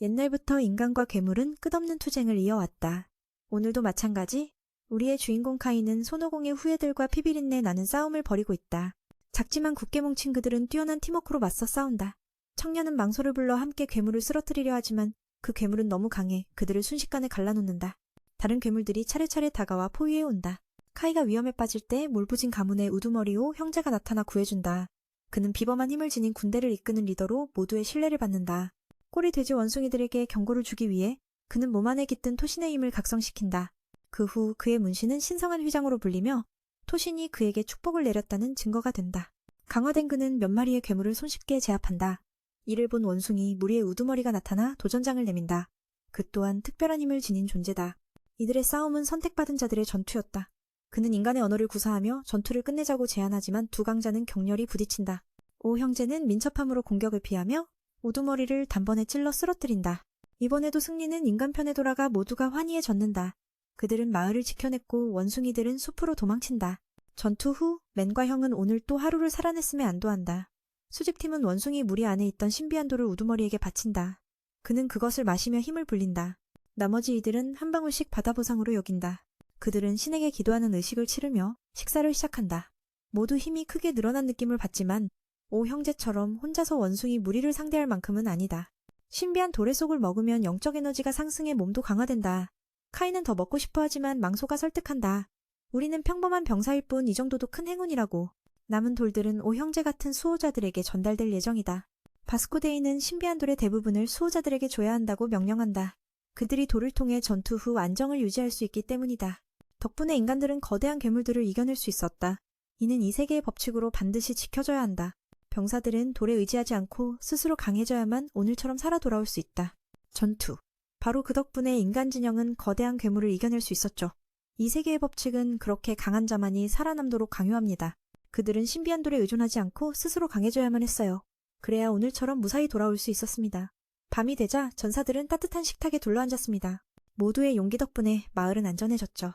옛날부터 인간과 괴물은 끝없는 투쟁을 이어왔다. 오늘도 마찬가지. 우리의 주인공 카이는 손오공의 후예들과 피비린내 나는 싸움을 벌이고 있다. 작지만 굳게 뭉친 그들은 뛰어난 팀워크로 맞서 싸운다. 청년은 망소를 불러 함께 괴물을 쓰러뜨리려 하지만 그 괴물은 너무 강해 그들을 순식간에 갈라놓는다. 다른 괴물들이 차례차례 다가와 포위해온다. 카이가 위험에 빠질 때 몰부진 가문의 우두머리오 형제가 나타나 구해준다. 그는 비범한 힘을 지닌 군대를 이끄는 리더로 모두의 신뢰를 받는다. 꼴이 돼지 원숭이들에게 경고를 주기 위해 그는 몸 안에 깃든 토신의 힘을 각성시킨다. 그 후 그의 문신은 신성한 휘장으로 불리며 토신이 그에게 축복을 내렸다는 증거가 된다. 강화된 그는 몇 마리의 괴물을 손쉽게 제압한다. 이를 본 원숭이 무리의 우두머리가 나타나 도전장을 내민다. 그 또한 특별한 힘을 지닌 존재다. 이들의 싸움은 선택받은 자들의 전투였다. 그는 인간의 언어를 구사하며 전투를 끝내자고 제안하지만 두 강자는 격렬히 부딪힌다. 오 형제는 민첩함으로 공격을 피하며 우두머리를 단번에 찔러 쓰러뜨린다. 이번에도 승리는 인간 편에 돌아가 모두가 환희해졌는다. 그들은 마을을 지켜냈고 원숭이들은 숲으로 도망친다. 전투 후 맨과 형은 오늘 또 하루를 살아냈음에 안도한다. 수집팀은 원숭이 무리 안에 있던 신비한 돌을 우두머리에게 바친다. 그는 그것을 마시며 힘을 불린다. 나머지 이들은 한 방울씩 바다 보상으로 여긴다. 그들은 신에게 기도하는 의식을 치르며 식사를 시작한다. 모두 힘이 크게 늘어난 느낌을 받지만 오 형제처럼 혼자서 원숭이 무리를 상대할 만큼은 아니다. 신비한 돌의 속을 먹으면 영적 에너지가 상승해 몸도 강화된다. 카이는 더 먹고 싶어 하지만 망소가 설득한다. 우리는 평범한 병사일 뿐 이 정도도 큰 행운이라고. 남은 돌들은 오 형제 같은 수호자들에게 전달될 예정이다. 바스코데이는 신비한 돌의 대부분을 수호자들에게 줘야 한다고 명령한다. 그들이 돌을 통해 전투 후 안정을 유지할 수 있기 때문이다. 덕분에 인간들은 거대한 괴물들을 이겨낼 수 있었다. 이는 이 세계의 법칙으로 반드시 지켜져야 한다. 병사들은 돌에 의지하지 않고 스스로 강해져야만 오늘처럼 살아 돌아올 수 있다. 전투. 바로 그 덕분에 인간 진영은 거대한 괴물을 이겨낼 수 있었죠. 이 세계의 법칙은 그렇게 강한 자만이 살아남도록 강요합니다. 그들은 신비한 돌에 의존하지 않고 스스로 강해져야만 했어요. 그래야 오늘처럼 무사히 돌아올 수 있었습니다. 밤이 되자 전사들은 따뜻한 식탁에 둘러앉았습니다. 모두의 용기 덕분에 마을은 안전해졌죠.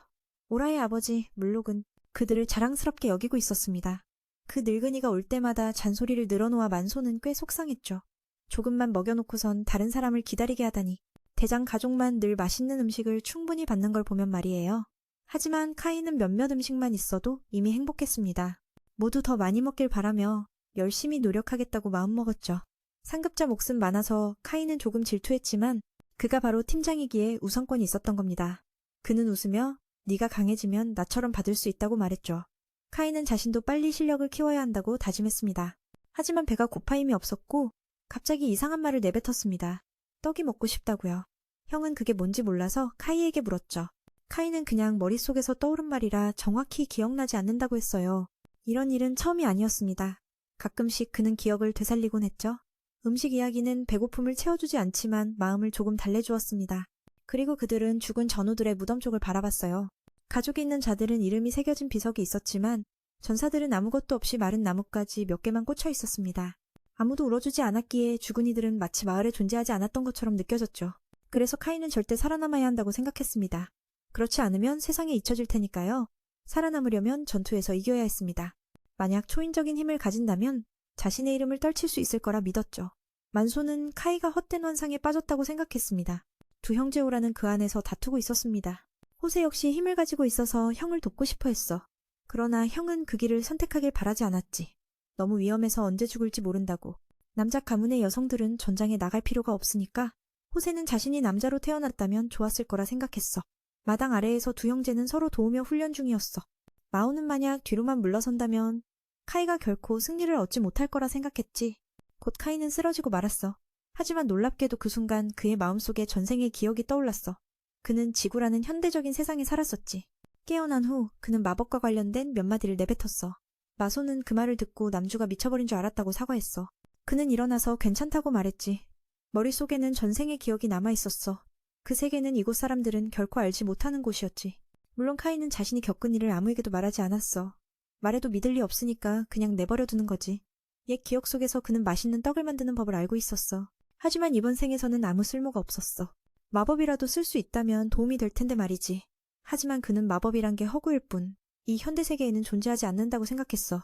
오라의 아버지 물록은 그들을 자랑스럽게 여기고 있었습니다. 그 늙은이가 올 때마다 잔소리를 늘어놓아 만소는 꽤 속상했죠. 조금만 먹여놓고선 다른 사람을 기다리게 하다니. 대장 가족만 늘 맛있는 음식을 충분히 받는 걸 보면 말이에요. 하지만 카이는 몇몇 음식만 있어도 이미 행복했습니다. 모두 더 많이 먹길 바라며 열심히 노력하겠다고 마음먹었죠. 상급자 몫은 많아서 카이는 조금 질투했지만 그가 바로 팀장이기에 우선권이 있었던 겁니다. 그는 웃으며 네가 강해지면 나처럼 받을 수 있다고 말했죠. 카이는 자신도 빨리 실력을 키워야 한다고 다짐했습니다. 하지만 배가 고파 힘이 없었고 갑자기 이상한 말을 내뱉었습니다. 떡이 먹고 싶다고요. 형은 그게 뭔지 몰라서 카이에게 물었죠. 카이는 그냥 머릿속에서 떠오른 말이라 정확히 기억나지 않는다고 했어요. 이런 일은 처음이 아니었습니다. 가끔씩 그는 기억을 되살리곤 했죠. 음식 이야기는 배고픔을 채워주지 않지만 마음을 조금 달래주었습니다. 그리고 그들은 죽은 전우들의 무덤 쪽을 바라봤어요. 가족이 있는 자들은 이름이 새겨진 비석이 있었지만 전사들은 아무것도 없이 마른 나뭇가지 몇 개만 꽂혀 있었습니다. 아무도 울어주지 않았기에 죽은 이들은 마치 마을에 존재하지 않았던 것처럼 느껴졌죠. 그래서 카이는 절대 살아남아야 한다고 생각했습니다. 그렇지 않으면 세상에 잊혀질 테니까요. 살아남으려면 전투에서 이겨야 했습니다. 만약 초인적인 힘을 가진다면 자신의 이름을 떨칠 수 있을 거라 믿었죠. 만소는 카이가 헛된 환상에 빠졌다고 생각했습니다. 두 형제 오라는 그 안에서 다투고 있었습니다. 호세 역시 힘을 가지고 있어서 형을 돕고 싶어 했어. 그러나 형은 그 길을 선택하길 바라지 않았지. 너무 위험해서 언제 죽을지 모른다고. 남자 가문의 여성들은 전장에 나갈 필요가 없으니까 호세는 자신이 남자로 태어났다면 좋았을 거라 생각했어. 마당 아래에서 두 형제는 서로 도우며 훈련 중이었어. 마오는 만약 뒤로만 물러선다면 카이가 결코 승리를 얻지 못할 거라 생각했지. 곧 카이는 쓰러지고 말았어. 하지만 놀랍게도 그 순간 그의 마음속에 전생의 기억이 떠올랐어. 그는 지구라는 현대적인 세상에 살았었지. 깨어난 후 그는 마법과 관련된 몇 마디를 내뱉었어. 마소는 그 말을 듣고 남주가 미쳐버린 줄 알았다고 사과했어. 그는 일어나서 괜찮다고 말했지. 머릿속에는 전생의 기억이 남아있었어. 그 세계는 이곳 사람들은 결코 알지 못하는 곳이었지. 물론 카이는 자신이 겪은 일을 아무에게도 말하지 않았어. 말해도 믿을 리 없으니까 그냥 내버려두는 거지. 옛 기억 속에서 그는 맛있는 떡을 만드는 법을 알고 있었어. 하지만 이번 생에서는 아무 쓸모가 없었어. 마법이라도 쓸 수 있다면 도움이 될 텐데 말이지. 하지만 그는 마법이란 게 허구일 뿐, 이 현대세계에는 존재하지 않는다고 생각했어.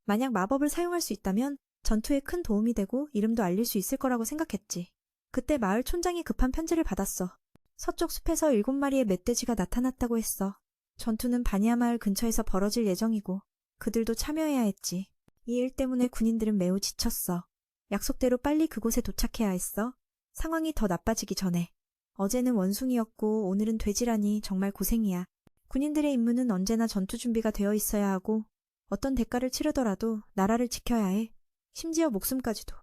만약 마법을 사용할 수 있다면 전투에 큰 도움이 되고 이름도 알릴 수 있을 거라고 생각했지. 그때 마을 촌장이 급한 편지를 받았어. 서쪽 숲에서 7마리의 멧돼지가 나타났다고 했어. 전투는 바니아 마을 근처에서 벌어질 예정이고 그들도 참여해야 했지. 이 일 때문에 군인들은 매우 지쳤어. 약속대로 빨리 그곳에 도착해야 했어. 상황이 더 나빠지기 전에. 어제는 원숭이였고 오늘은 돼지라니 정말 고생이야. 군인들의 임무는 언제나 전투 준비가 되어 있어야 하고 어떤 대가를 치르더라도 나라를 지켜야 해. 심지어 목숨까지도.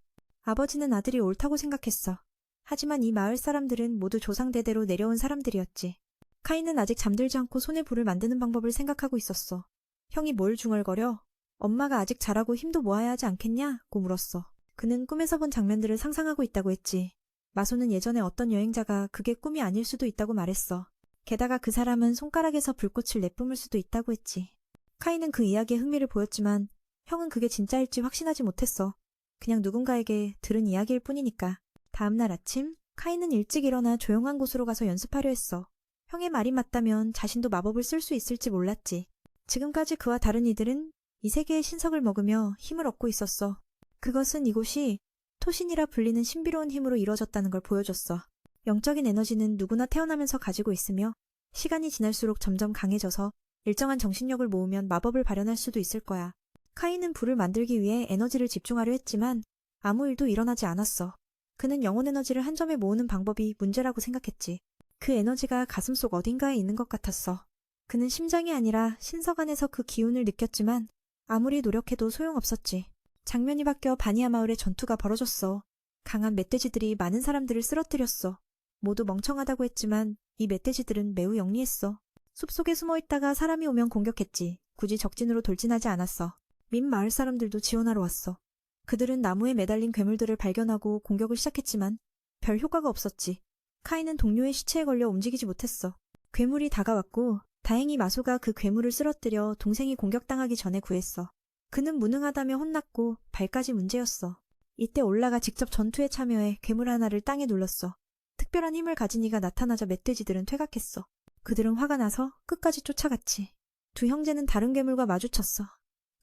아버지는 아들이 옳다고 생각했어. 하지만 이 마을 사람들은 모두 조상대대로 내려온 사람들이었지. 카이는 아직 잠들지 않고 손에 불을 만드는 방법을 생각하고 있었어. 형이 뭘 중얼거려? 엄마가 아직 자라고 힘도 모아야 하지 않겠냐?고 물었어. 그는 꿈에서 본 장면들을 상상하고 있다고 했지. 마소는 예전에 어떤 여행자가 그게 꿈이 아닐 수도 있다고 말했어. 게다가 그 사람은 손가락에서 불꽃을 내뿜을 수도 있다고 했지. 카이는 그 이야기에 흥미를 보였지만 형은 그게 진짜일지 확신하지 못했어. 그냥 누군가에게 들은 이야기일 뿐이니까. 다음날 아침, 카이는 일찍 일어나 조용한 곳으로 가서 연습하려 했어. 형의 말이 맞다면 자신도 마법을 쓸 수 있을지 몰랐지. 지금까지 그와 다른 이들은 이 세계의 신석을 먹으며 힘을 얻고 있었어. 그것은 이곳이 토신이라 불리는 신비로운 힘으로 이루어졌다는 걸 보여줬어. 영적인 에너지는 누구나 태어나면서 가지고 있으며 시간이 지날수록 점점 강해져서 일정한 정신력을 모으면 마법을 발현할 수도 있을 거야. 카이는 불을 만들기 위해 에너지를 집중하려 했지만 아무 일도 일어나지 않았어. 그는 영혼 에너지를 한 점에 모으는 방법이 문제라고 생각했지. 그 에너지가 가슴속 어딘가에 있는 것 같았어. 그는 심장이 아니라 신석 안에서 그 기운을 느꼈지만 아무리 노력해도 소용없었지. 장면이 바뀌어 바니아 마을에 전투가 벌어졌어. 강한 멧돼지들이 많은 사람들을 쓰러뜨렸어. 모두 멍청하다고 했지만 이 멧돼지들은 매우 영리했어. 숲속에 숨어있다가 사람이 오면 공격했지. 굳이 적진으로 돌진하지 않았어. 민 마을 사람들도 지원하러 왔어. 그들은 나무에 매달린 괴물들을 발견하고 공격을 시작했지만 별 효과가 없었지. 카이는 동료의 시체에 걸려 움직이지 못했어. 괴물이 다가왔고 다행히 마소가 그 괴물을 쓰러뜨려 동생이 공격당하기 전에 구했어. 그는 무능하다며 혼났고 발까지 문제였어. 이때 올라가 직접 전투에 참여해 괴물 하나를 땅에 눌렀어. 특별한 힘을 가진 이가 나타나자 멧돼지들은 퇴각했어. 그들은 화가 나서 끝까지 쫓아갔지. 두 형제는 다른 괴물과 마주쳤어.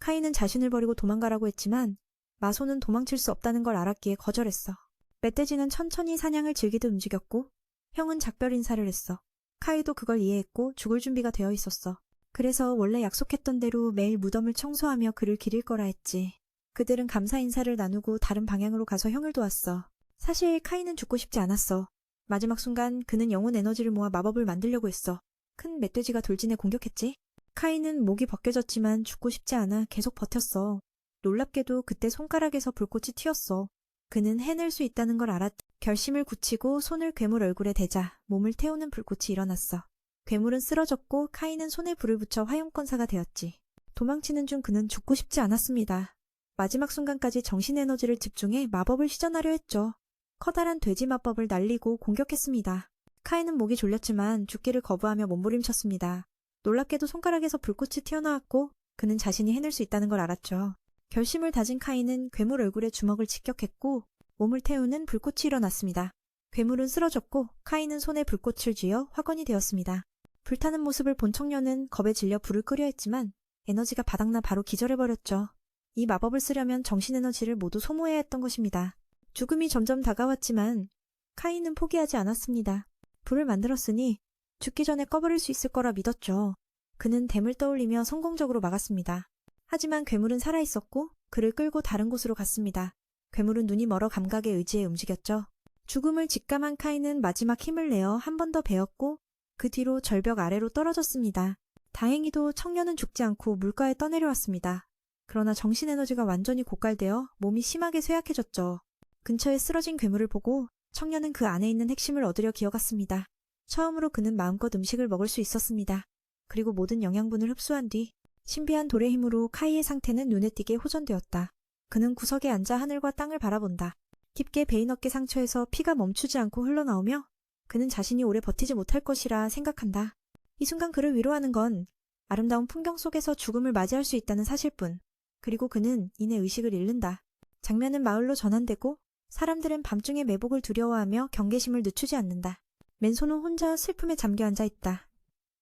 카이는 자신을 버리고 도망가라고 했지만 마소는 도망칠 수 없다는 걸 알았기에 거절했어. 멧돼지는 천천히 사냥을 즐기듯 움직였고 형은 작별 인사를 했어. 카이도 그걸 이해했고 죽을 준비가 되어 있었어. 그래서 원래 약속했던 대로 매일 무덤을 청소하며 그를 기릴 거라 했지. 그들은 감사 인사를 나누고 다른 방향으로 가서 형을 도왔어. 사실 카이는 죽고 싶지 않았어. 마지막 순간 그는 영혼 에너지를 모아 마법을 만들려고 했어. 큰 멧돼지가 돌진해 공격했지. 카이는 목이 벗겨졌지만 죽고 싶지 않아 계속 버텼어. 놀랍게도 그때 손가락에서 불꽃이 튀었어. 그는 해낼 수 있다는 걸 알았. 결심을 굳히고 손을 괴물 얼굴에 대자 몸을 태우는 불꽃이 일어났어. 괴물은 쓰러졌고 카이는 손에 불을 붙여 화염권사가 되었지. 도망치는 중 그는 죽고 싶지 않았습니다. 마지막 순간까지 정신 에너지를 집중해 마법을 시전하려 했죠. 커다란 돼지 마법을 날리고 공격했습니다. 카이는 목이 졸렸지만 죽기를 거부하며 몸부림쳤습니다. 놀랍게도 손가락에서 불꽃이 튀어나왔고 그는 자신이 해낼 수 있다는 걸 알았죠. 결심을 다진 카이는 괴물 얼굴에 주먹을 직격했고 몸을 태우는 불꽃이 일어났습니다. 괴물은 쓰러졌고 카이는 손에 불꽃을 쥐어 화건이 되었습니다. 불타는 모습을 본 청년은 겁에 질려 불을 끄려 했지만 에너지가 바닥나 바로 기절해버렸죠. 이 마법을 쓰려면 정신에너지를 모두 소모해야 했던 것입니다. 죽음이 점점 다가왔지만 카이는 포기하지 않았습니다. 불을 만들었으니 죽기 전에 꺼버릴 수 있을 거라 믿었죠. 그는 댐을 떠올리며 성공적으로 막았습니다. 하지만 괴물은 살아있었고 그를 끌고 다른 곳으로 갔습니다. 괴물은 눈이 멀어 감각에 의지해 움직였죠. 죽음을 직감한 카이는 마지막 힘을 내어 한 번 더 베었고 그 뒤로 절벽 아래로 떨어졌습니다. 다행히도 청년은 죽지 않고 물가에 떠내려왔습니다. 그러나 정신에너지가 완전히 고갈되어 몸이 심하게 쇠약해졌죠. 근처에 쓰러진 괴물을 보고 청년은 그 안에 있는 핵심을 얻으려 기어갔습니다. 처음으로 그는 마음껏 음식을 먹을 수 있었습니다. 그리고 모든 영양분을 흡수한 뒤 신비한 돌의 힘으로 카이의 상태는 눈에 띄게 호전되었다. 그는 구석에 앉아 하늘과 땅을 바라본다. 깊게 베인 어깨 상처에서 피가 멈추지 않고 흘러나오며 그는 자신이 오래 버티지 못할 것이라 생각한다. 이 순간 그를 위로하는 건 아름다운 풍경 속에서 죽음을 맞이할 수 있다는 사실뿐. 그리고 그는 이내 의식을 잃는다. 장면은 마을로 전환되고 사람들은 밤중에 매복을 두려워하며 경계심을 늦추지 않는다. 맨손은 혼자 슬픔에 잠겨 앉아있다.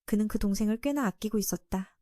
그는 그 동생을 꽤나 아끼고 있었다.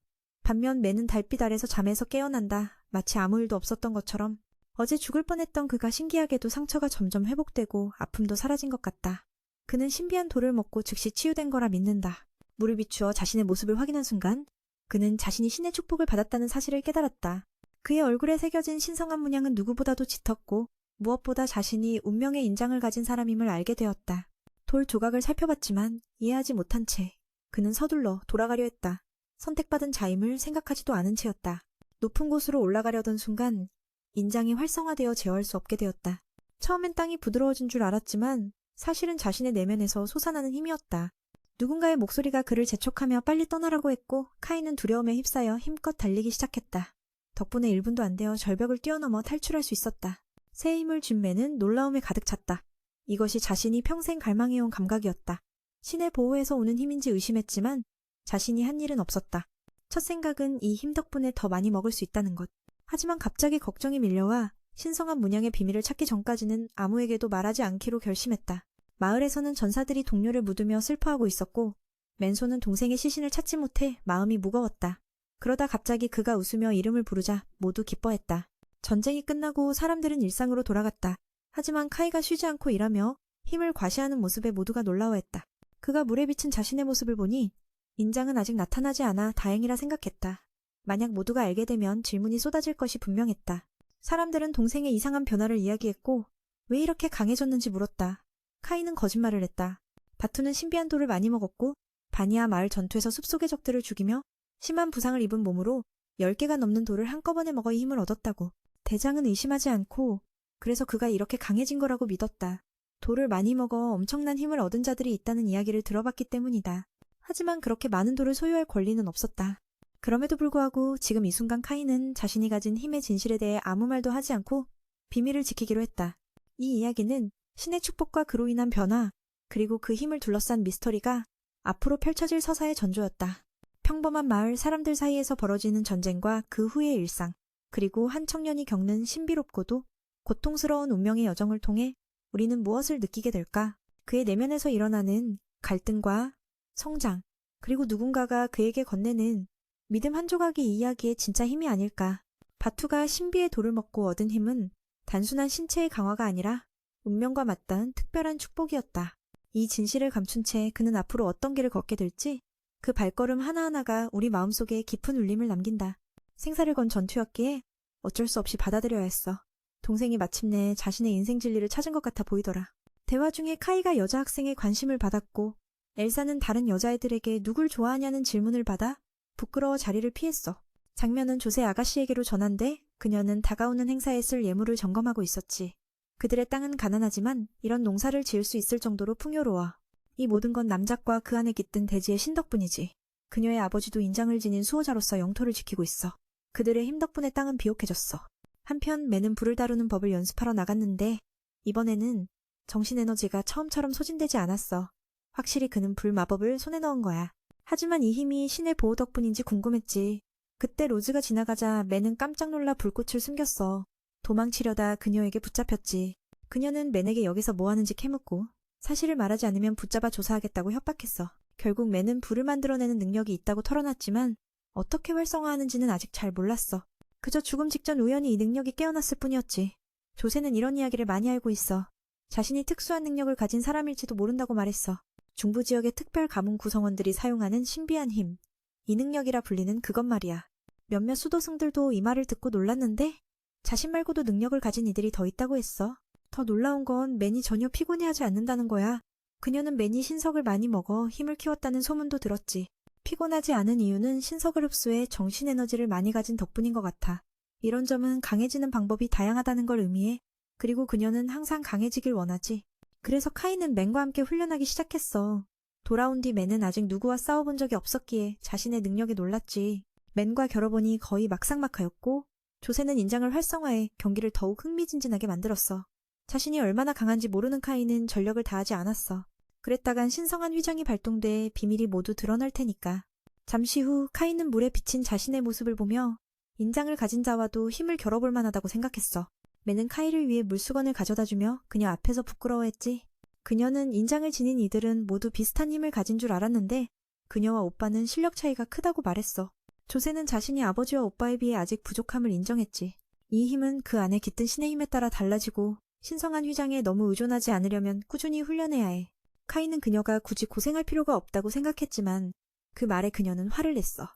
반면 맨은 달빛 아래서 잠에서 깨어난다. 마치 아무 일도 없었던 것처럼. 어제 죽을 뻔했던 그가 신기하게도 상처가 점점 회복되고 아픔도 사라진 것 같다. 그는 신비한 돌을 먹고 즉시 치유된 거라 믿는다. 물을 비추어 자신의 모습을 확인한 순간 그는 자신이 신의 축복을 받았다는 사실을 깨달았다. 그의 얼굴에 새겨진 신성한 문양은 누구보다도 짙었고 무엇보다 자신이 운명의 인장을 가진 사람임을 알게 되었다. 돌 조각을 살펴봤지만 이해하지 못한 채 그는 서둘러 돌아가려 했다. 선택받은 자임을 생각하지도 않은 채였다. 높은 곳으로 올라가려던 순간 인장이 활성화되어 제어할 수 없게 되었다. 처음엔 땅이 부드러워진 줄 알았지만 사실은 자신의 내면에서 솟아나는 힘이었다. 누군가의 목소리가 그를 재촉하며 빨리 떠나라고 했고 카인은 두려움에 휩싸여 힘껏 달리기 시작했다. 덕분에 1분도 안 되어 절벽을 뛰어넘어 탈출할 수 있었다. 새 힘을 준 매는 놀라움에 가득 찼다. 이것이 자신이 평생 갈망해온 감각이었다. 신의 보호에서 오는 힘인지 의심했지만 자신이 한 일은 없었다. 첫 생각은 이 힘 덕분에 더 많이 먹을 수 있다는 것. 하지만 갑자기 걱정이 밀려와 신성한 문양의 비밀을 찾기 전까지는 아무에게도 말하지 않기로 결심했다. 마을에서는 전사들이 동료를 묻으며 슬퍼하고 있었고 맨손은 동생의 시신을 찾지 못해 마음이 무거웠다. 그러다 갑자기 그가 웃으며 이름을 부르자 모두 기뻐했다. 전쟁이 끝나고 사람들은 일상으로 돌아갔다. 하지만 카이가 쉬지 않고 일하며 힘을 과시하는 모습에 모두가 놀라워했다. 그가 물에 비친 자신의 모습을 보니 인장은 아직 나타나지 않아 다행이라 생각했다. 만약 모두가 알게 되면 질문이 쏟아질 것이 분명했다. 사람들은 동생의 이상한 변화를 이야기했고 왜 이렇게 강해졌는지 물었다. 카이는 거짓말을 했다. 바투는 신비한 돌을 많이 먹었고 바니아 마을 전투에서 숲속의 적들을 죽이며 심한 부상을 입은 몸으로 10개가 넘는 돌을 한꺼번에 먹어 이 힘을 얻었다고. 대장은 의심하지 않고 그래서 그가 이렇게 강해진 거라고 믿었다. 돌을 많이 먹어 엄청난 힘을 얻은 자들이 있다는 이야기를 들어봤기 때문이다. 하지만 그렇게 많은 돌을 소유할 권리는 없었다. 그럼에도 불구하고 지금 이 순간 카이는 자신이 가진 힘의 진실에 대해 아무 말도 하지 않고 비밀을 지키기로 했다. 이 이야기는 신의 축복과 그로 인한 변화, 그리고 그 힘을 둘러싼 미스터리가 앞으로 펼쳐질 서사의 전조였다. 평범한 마을 사람들 사이에서 벌어지는 전쟁과 그 후의 일상, 그리고 한 청년이 겪는 신비롭고도 고통스러운 운명의 여정을 통해 우리는 무엇을 느끼게 될까? 그의 내면에서 일어나는 갈등과 성장, 그리고 누군가가 그에게 건네는 믿음 한 조각이 이 이야기의 진짜 힘이 아닐까. 바투가 신비의 돌을 먹고 얻은 힘은 단순한 신체의 강화가 아니라 운명과 맞닿은 특별한 축복이었다. 이 진실을 감춘 채 그는 앞으로 어떤 길을 걷게 될지 그 발걸음 하나하나가 우리 마음속에 깊은 울림을 남긴다. 생사를 건 전투였기에 어쩔 수 없이 받아들여야 했어. 동생이 마침내 자신의 인생 진리를 찾은 것 같아 보이더라. 대화 중에 카이가 여자 학생의 관심을 받았고 엘사는 다른 여자애들에게 누굴 좋아하냐는 질문을 받아 부끄러워 자리를 피했어. 장면은 조세 아가씨에게로 전한데 그녀는 다가오는 행사에 쓸 예물을 점검하고 있었지. 그들의 땅은 가난하지만 이런 농사를 지을 수 있을 정도로 풍요로워. 이 모든 건 남작과 그 안에 깃든 대지의 신 덕분이지. 그녀의 아버지도 인장을 지닌 수호자로서 영토를 지키고 있어. 그들의 힘 덕분에 땅은 비옥해졌어. 한편 매는 불을 다루는 법을 연습하러 나갔는데 이번에는 정신에너지가 처음처럼 소진되지 않았어. 확실히 그는 불 마법을 손에 넣은 거야. 하지만 이 힘이 신의 보호 덕분인지 궁금했지. 그때 로즈가 지나가자 매는 깜짝 놀라 불꽃을 숨겼어. 도망치려다 그녀에게 붙잡혔지. 그녀는 맨에게 여기서 뭐 하는지 캐묻고 사실을 말하지 않으면 붙잡아 조사하겠다고 협박했어. 결국 맨은 불을 만들어내는 능력이 있다고 털어놨지만 어떻게 활성화하는지는 아직 잘 몰랐어. 그저 죽음 직전 우연히 이 능력이 깨어났을 뿐이었지. 조세는 이런 이야기를 많이 알고 있어. 자신이 특수한 능력을 가진 사람일지도 모른다고 말했어. 중부 지역의 특별 가문 구성원들이 사용하는 신비한 힘. 이 능력이라 불리는 그것 말이야. 몇몇 수도승들도 이 말을 듣고 놀랐는데 자신 말고도 능력을 가진 이들이 더 있다고 했어. 더 놀라운 건 맨이 전혀 피곤해하지 않는다는 거야. 그녀는 맨이 신석을 많이 먹어 힘을 키웠다는 소문도 들었지. 피곤하지 않은 이유는 신석을 흡수해 정신에너지를 많이 가진 덕분인 것 같아. 이런 점은 강해지는 방법이 다양하다는 걸 의미해. 그리고 그녀는 항상 강해지길 원하지. 그래서 카이는 맨과 함께 훈련하기 시작했어. 돌아온 뒤 맨은 아직 누구와 싸워본 적이 없었기에 자신의 능력에 놀랐지. 맨과 겨뤄보니 거의 막상막하였고 조세는 인장을 활성화해 경기를 더욱 흥미진진하게 만들었어. 자신이 얼마나 강한지 모르는 카이는 전력을 다하지 않았어. 그랬다간 신성한 휘장이 발동돼 비밀이 모두 드러날 테니까. 잠시 후 카이는 물에 비친 자신의 모습을 보며 인장을 가진 자와도 힘을 겨뤄볼 만하다고 생각했어. 맨은 카이를 위해 물수건을 가져다주며 그녀 앞에서 부끄러워했지. 그녀는 인장을 지닌 이들은 모두 비슷한 힘을 가진 줄 알았는데 그녀와 오빠는 실력 차이가 크다고 말했어. 조세는 자신이 아버지와 오빠에 비해 아직 부족함을 인정했지. 이 힘은 그 안에 깃든 신의 힘에 따라 달라지고 신성한 휘장에 너무 의존하지 않으려면 꾸준히 훈련해야 해. 카이는 그녀가 굳이 고생할 필요가 없다고 생각했지만 그 말에 그녀는 화를 냈어.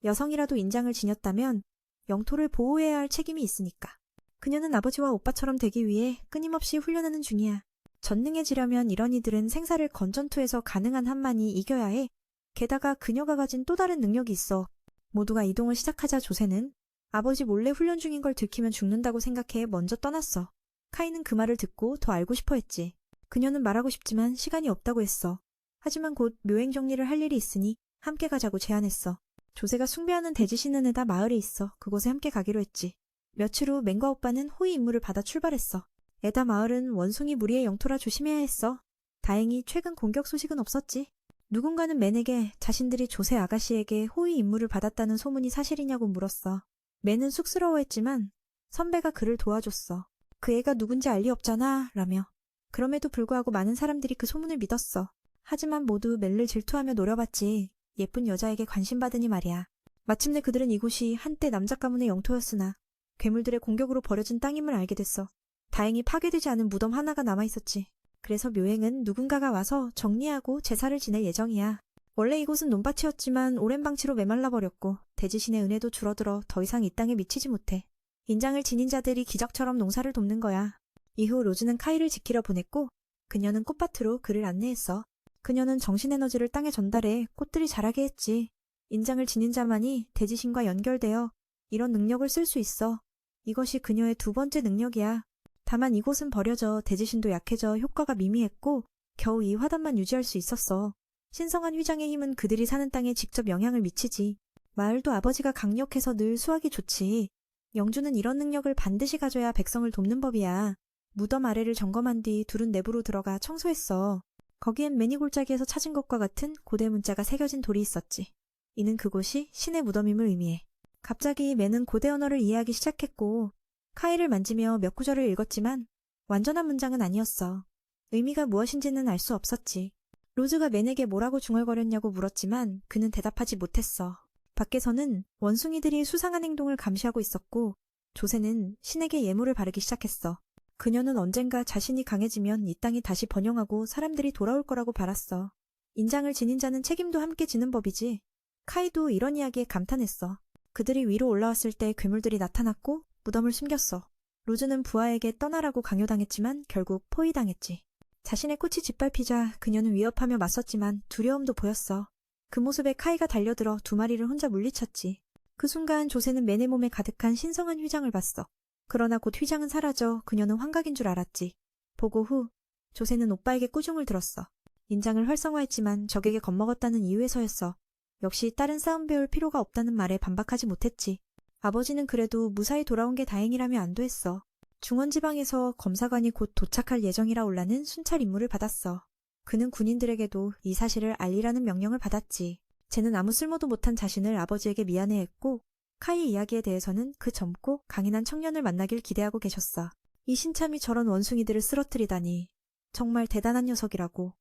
여성이라도 인장을 지녔다면 영토를 보호해야 할 책임이 있으니까. 그녀는 아버지와 오빠처럼 되기 위해 끊임없이 훈련하는 중이야. 전능해지려면 이런 이들은 생사를 건전투에서 가능한 한만이 이겨야 해. 게다가 그녀가 가진 또 다른 능력이 있어. 모두가 이동을 시작하자 조세는 아버지 몰래 훈련 중인 걸 들키면 죽는다고 생각해 먼저 떠났어. 카이는 그 말을 듣고 더 알고 싶어 했지. 그녀는 말하고 싶지만 시간이 없다고 했어. 하지만 곧 묘행 정리를 할 일이 있으니 함께 가자고 제안했어. 조세가 숭배하는 대지신은에다 마을에 있어 그곳에 함께 가기로 했지. 며칠 후 맹과 오빠는 호위 임무를 받아 출발했어. 에다 마을은 원숭이 무리의 영토라 조심해야 했어. 다행히 최근 공격 소식은 없었지. 누군가는 맨에게 자신들이 조세 아가씨에게 호위 임무를 받았다는 소문이 사실이냐고 물었어. 맨은 쑥스러워했지만 선배가 그를 도와줬어. 그 애가 누군지 알 리 없잖아 라며. 그럼에도 불구하고 많은 사람들이 그 소문을 믿었어. 하지만 모두 맨을 질투하며 노려봤지. 예쁜 여자에게 관심받으니 말이야. 마침내 그들은 이곳이 한때 남자 가문의 영토였으나 괴물들의 공격으로 버려진 땅임을 알게 됐어. 다행히 파괴되지 않은 무덤 하나가 남아있었지. 그래서 묘행은 누군가가 와서 정리하고 제사를 지낼 예정이야. 원래 이곳은 논밭이었지만 오랜 방치로 메말라버렸고 대지신의 은혜도 줄어들어 더 이상 이 땅에 미치지 못해. 인장을 지닌 자들이 기적처럼 농사를 돕는 거야. 이후 로즈는 카이를 지키러 보냈고 그녀는 꽃밭으로 그를 안내했어. 그녀는 정신에너지를 땅에 전달해 꽃들이 자라게 했지. 인장을 지닌 자만이 대지신과 연결되어 이런 능력을 쓸 수 있어. 이것이 그녀의 두 번째 능력이야. 다만 이곳은 버려져 대지신도 약해져 효과가 미미했고 겨우 이 화단만 유지할 수 있었어. 신성한 휘장의 힘은 그들이 사는 땅에 직접 영향을 미치지. 마을도 아버지가 강력해서 늘 수하기 좋지. 영주는 이런 능력을 반드시 가져야 백성을 돕는 법이야. 무덤 아래를 점검한 뒤 둘은 내부로 들어가 청소했어. 거기엔 매니 골짜기에서 찾은 것과 같은 고대 문자가 새겨진 돌이 있었지. 이는 그곳이 신의 무덤임을 의미해. 갑자기 맨은 고대 언어를 이해하기 시작했고 카이를 만지며 몇 구절을 읽었지만 완전한 문장은 아니었어. 의미가 무엇인지는 알 수 없었지. 로즈가 맨에게 뭐라고 중얼거렸냐고 물었지만 그는 대답하지 못했어. 밖에서는 원숭이들이 수상한 행동을 감시하고 있었고 조세는 신에게 예물을 바르기 시작했어. 그녀는 언젠가 자신이 강해지면 이 땅이 다시 번영하고 사람들이 돌아올 거라고 바랐어. 인장을 지닌 자는 책임도 함께 지는 법이지. 카이도 이런 이야기에 감탄했어. 그들이 위로 올라왔을 때 괴물들이 나타났고 무덤을 숨겼어. 로즈는 부하에게 떠나라고 강요당했지만 결국 포위당했지. 자신의 꽃이 짓밟히자 그녀는 위협하며 맞섰지만 두려움도 보였어. 그 모습에 카이가 달려들어 두 마리를 혼자 물리쳤지. 그 순간 조세는 맨의 몸에 가득한 신성한 휘장을 봤어. 그러나 곧 휘장은 사라져 그녀는 환각인 줄 알았지. 보고 후 조세는 오빠에게 꾸중을 들었어. 인장을 활성화했지만 적에게 겁먹었다는 이유에서였어. 역시 딸은 싸움 배울 필요가 없다는 말에 반박하지 못했지. 아버지는 그래도 무사히 돌아온 게 다행이라며 안도했어. 중원지방에서 검사관이 곧 도착할 예정이라 올라는 순찰 임무를 받았어. 그는 군인들에게도 이 사실을 알리라는 명령을 받았지. 쟤는 아무 쓸모도 못한 자신을 아버지에게 미안해했고 카이 이야기에 대해서는 그 젊고 강인한 청년을 만나길 기대하고 계셨어. 이 신참이 저런 원숭이들을 쓰러뜨리다니. 정말 대단한 녀석이라고.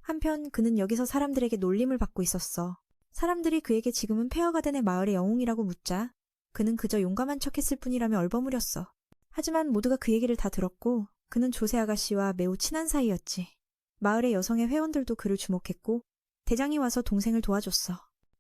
한편 그는 여기서 사람들에게 놀림을 받고 있었어. 사람들이 그에게 지금은 폐허가 된 애 마을의 영웅이라고 묻자 그는 그저 용감한 척했을 뿐이라며 얼버무렸어. 하지만 모두가 그 얘기를 다 들었고 그는 조세 아가씨와 매우 친한 사이였지. 마을의 여성의 회원들도 그를 주목했고 대장이 와서 동생을 도와줬어.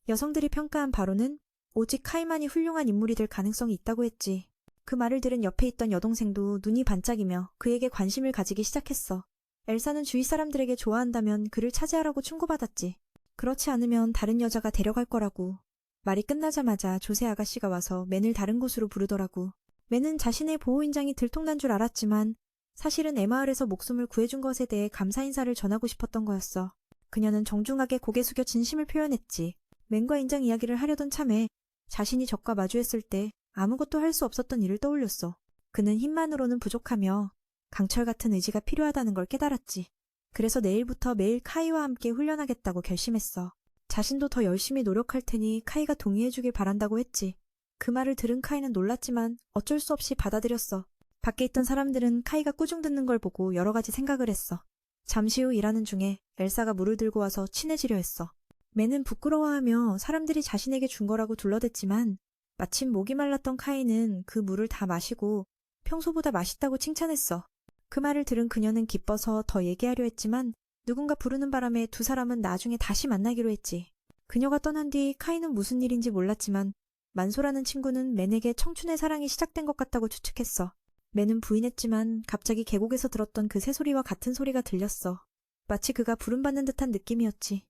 여성들이 평가한 바로는 오직 카이만이 훌륭한 인물이 될 가능성이 있다고 했지. 그 말을 들은 옆에 있던 여동생도 눈이 반짝이며 그에게 관심을 가지기 시작했어. 엘사는 주위 사람들에게 좋아한다면 그를 차지하라고 충고받았지. 그렇지 않으면 다른 여자가 데려갈 거라고. 말이 끝나자마자 조세 아가씨가 와서 맨을 다른 곳으로 부르더라고. 맨은 자신의 보호인장이 들통난 줄 알았지만 사실은 애마을에서 목숨을 구해준 것에 대해 감사 인사를 전하고 싶었던 거였어. 그녀는 정중하게 고개 숙여 진심을 표현했지. 맨과 인장 이야기를 하려던 참에 자신이 적과 마주했을 때 아무것도 할 수 없었던 일을 떠올렸어. 그는 힘만으로는 부족하며 강철 같은 의지가 필요하다는 걸 깨달았지. 그래서 내일부터 매일 카이와 함께 훈련하겠다고 결심했어. 자신도 더 열심히 노력할 테니 카이가 동의해주길 바란다고 했지. 그 말을 들은 카이는 놀랐지만 어쩔 수 없이 받아들였어. 밖에 있던 사람들은 카이가 꾸중 듣는 걸 보고 여러 가지 생각을 했어. 잠시 후 일하는 중에 엘사가 물을 들고 와서 친해지려 했어. 맨은 부끄러워하며 사람들이 자신에게 준 거라고 둘러댔지만 마침 목이 말랐던 카이는 그 물을 다 마시고 평소보다 맛있다고 칭찬했어. 그 말을 들은 그녀는 기뻐서 더 얘기하려 했지만 누군가 부르는 바람에 두 사람은 나중에 다시 만나기로 했지. 그녀가 떠난 뒤 카이는 무슨 일인지 몰랐지만 만소라는 친구는 맨에게 청춘의 사랑이 시작된 것 같다고 추측했어. 맨은 부인했지만 갑자기 계곡에서 들었던 그 새소리와 같은 소리가 들렸어. 마치 그가 부름받는 듯한 느낌이었지.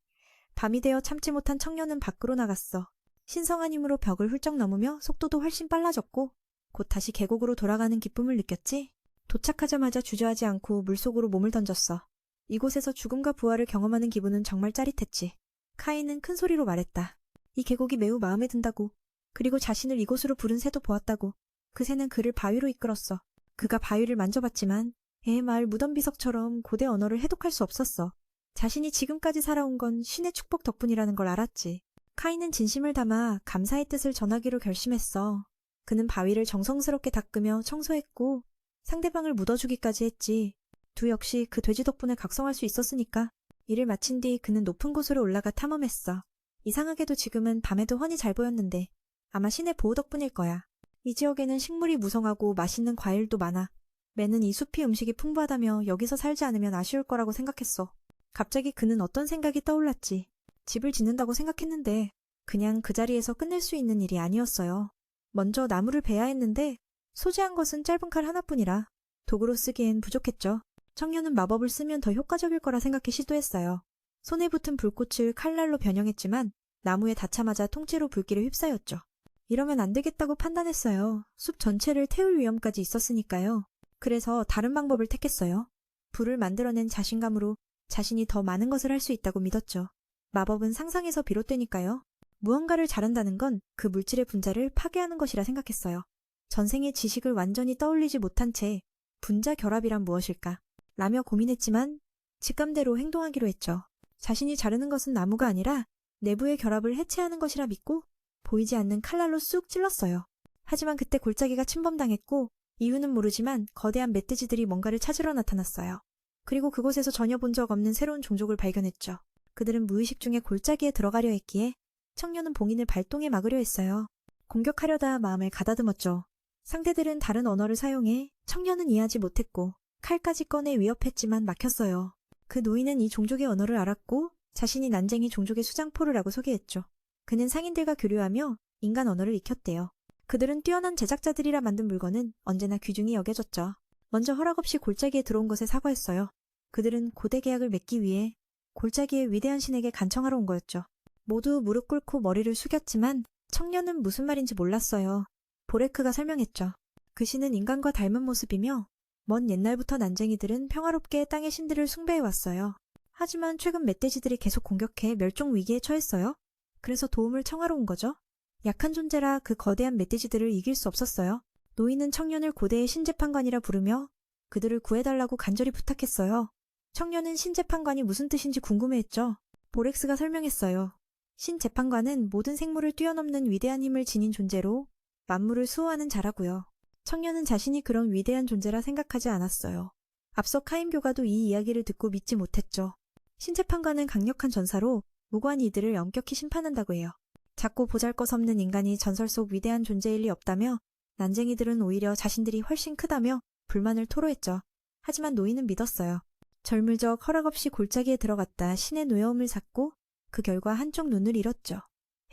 밤이 되어 참지 못한 청년은 밖으로 나갔어. 신성한 힘으로 벽을 훌쩍 넘으며 속도도 훨씬 빨라졌고 곧 다시 계곡으로 돌아가는 기쁨을 느꼈지. 도착하자마자 주저하지 않고 물속으로 몸을 던졌어. 이곳에서 죽음과 부활을 경험하는 기분은 정말 짜릿했지. 카이는 큰 소리로 말했다. 이 계곡이 매우 마음에 든다고. 그리고 자신을 이곳으로 부른 새도 보았다고. 그 새는 그를 바위로 이끌었어. 그가 바위를 만져봤지만 마을 무덤비석처럼 고대 언어를 해독할 수 없었어. 자신이 지금까지 살아온 건 신의 축복 덕분이라는 걸 알았지. 카이는 진심을 담아 감사의 뜻을 전하기로 결심했어. 그는 바위를 정성스럽게 닦으며 청소했고 상대방을 묻어주기까지 했지. 두 역시 그 돼지 덕분에 각성할 수 있었으니까. 일을 마친 뒤 그는 높은 곳으로 올라가 탐험했어. 이상하게도 지금은 밤에도 훤히 잘 보였는데 아마 신의 보호 덕분일 거야. 이 지역에는 식물이 무성하고 맛있는 과일도 많아. 맨은 이 숲이 음식이 풍부하다며 여기서 살지 않으면 아쉬울 거라고 생각했어. 갑자기 그는 어떤 생각이 떠올랐지. 집을 짓는다고 생각했는데 그냥 그 자리에서 끝낼 수 있는 일이 아니었어요. 먼저 나무를 베야 했는데 소지한 것은 짧은 칼 하나뿐이라 도구로 쓰기엔 부족했죠. 청년은 마법을 쓰면 더 효과적일 거라 생각해 시도했어요. 손에 붙은 불꽃을 칼날로 변형했지만 나무에 닿자마자 통째로 불길에 휩싸였죠. 이러면 안 되겠다고 판단했어요. 숲 전체를 태울 위험까지 있었으니까요. 그래서 다른 방법을 택했어요. 불을 만들어낸 자신감으로 자신이 더 많은 것을 할 수 있다고 믿었죠. 마법은 상상에서 비롯되니까요. 무언가를 잘한다는 건 그 물질의 분자를 파괴하는 것이라 생각했어요. 전생의 지식을 완전히 떠올리지 못한 채 분자 결합이란 무엇일까? 라며 고민했지만 직감대로 행동하기로 했죠. 자신이 자르는 것은 나무가 아니라 내부의 결합을 해체하는 것이라 믿고 보이지 않는 칼날로 쑥 찔렀어요. 하지만 그때 골짜기가 침범당했고 이유는 모르지만 거대한 멧돼지들이 뭔가를 찾으러 나타났어요. 그리고 그곳에서 전혀 본 적 없는 새로운 종족을 발견했죠. 그들은 무의식 중에 골짜기에 들어가려 했기에 청년은 봉인을 발동해 막으려 했어요. 공격하려다 마음을 가다듬었죠. 상대들은 다른 언어를 사용해 청년은 이해하지 못했고 칼까지 꺼내 위협했지만 막혔어요. 그 노인은 이 종족의 언어를 알았고 자신이 난쟁이 종족의 수장포르라고 소개했죠. 그는 상인들과 교류하며 인간 언어를 익혔대요. 그들은 뛰어난 제작자들이라 만든 물건은 언제나 귀중히 여겨졌죠. 먼저 허락 없이 골짜기에 들어온 것에 사과했어요. 그들은 고대 계약을 맺기 위해 골짜기의 위대한 신에게 간청하러 온 거였죠. 모두 무릎 꿇고 머리를 숙였지만 청년은 무슨 말인지 몰랐어요. 보레크가 설명했죠. 그 신은 인간과 닮은 모습이며 먼 옛날부터 난쟁이들은 평화롭게 땅의 신들을 숭배해왔어요. 하지만 최근 멧돼지들이 계속 공격해 멸종 위기에 처했어요. 그래서 도움을 청하러 온 거죠. 약한 존재라 그 거대한 멧돼지들을 이길 수 없었어요. 노인은 청년을 고대의 신재판관이라 부르며 그들을 구해달라고 간절히 부탁했어요. 청년은 신재판관이 무슨 뜻인지 궁금해했죠. 보렉스가 설명했어요. 신재판관은 모든 생물을 뛰어넘는 위대한 힘을 지닌 존재로 만물을 수호하는 자라고요. 청년은 자신이 그런 위대한 존재라 생각하지 않았어요. 앞서 카임 교가도 이 이야기를 듣고 믿지 못했죠. 신재판관은 강력한 전사로 무고한 이들을 엄격히 심판한다고 해요. 작고 보잘것없는 인간이 전설 속 위대한 존재일 리 없다며 난쟁이들은 오히려 자신들이 훨씬 크다며 불만을 토로했죠. 하지만 노인은 믿었어요. 절물적 허락 없이 골짜기에 들어갔다 신의 노여움을 샀고 그 결과 한쪽 눈을 잃었죠.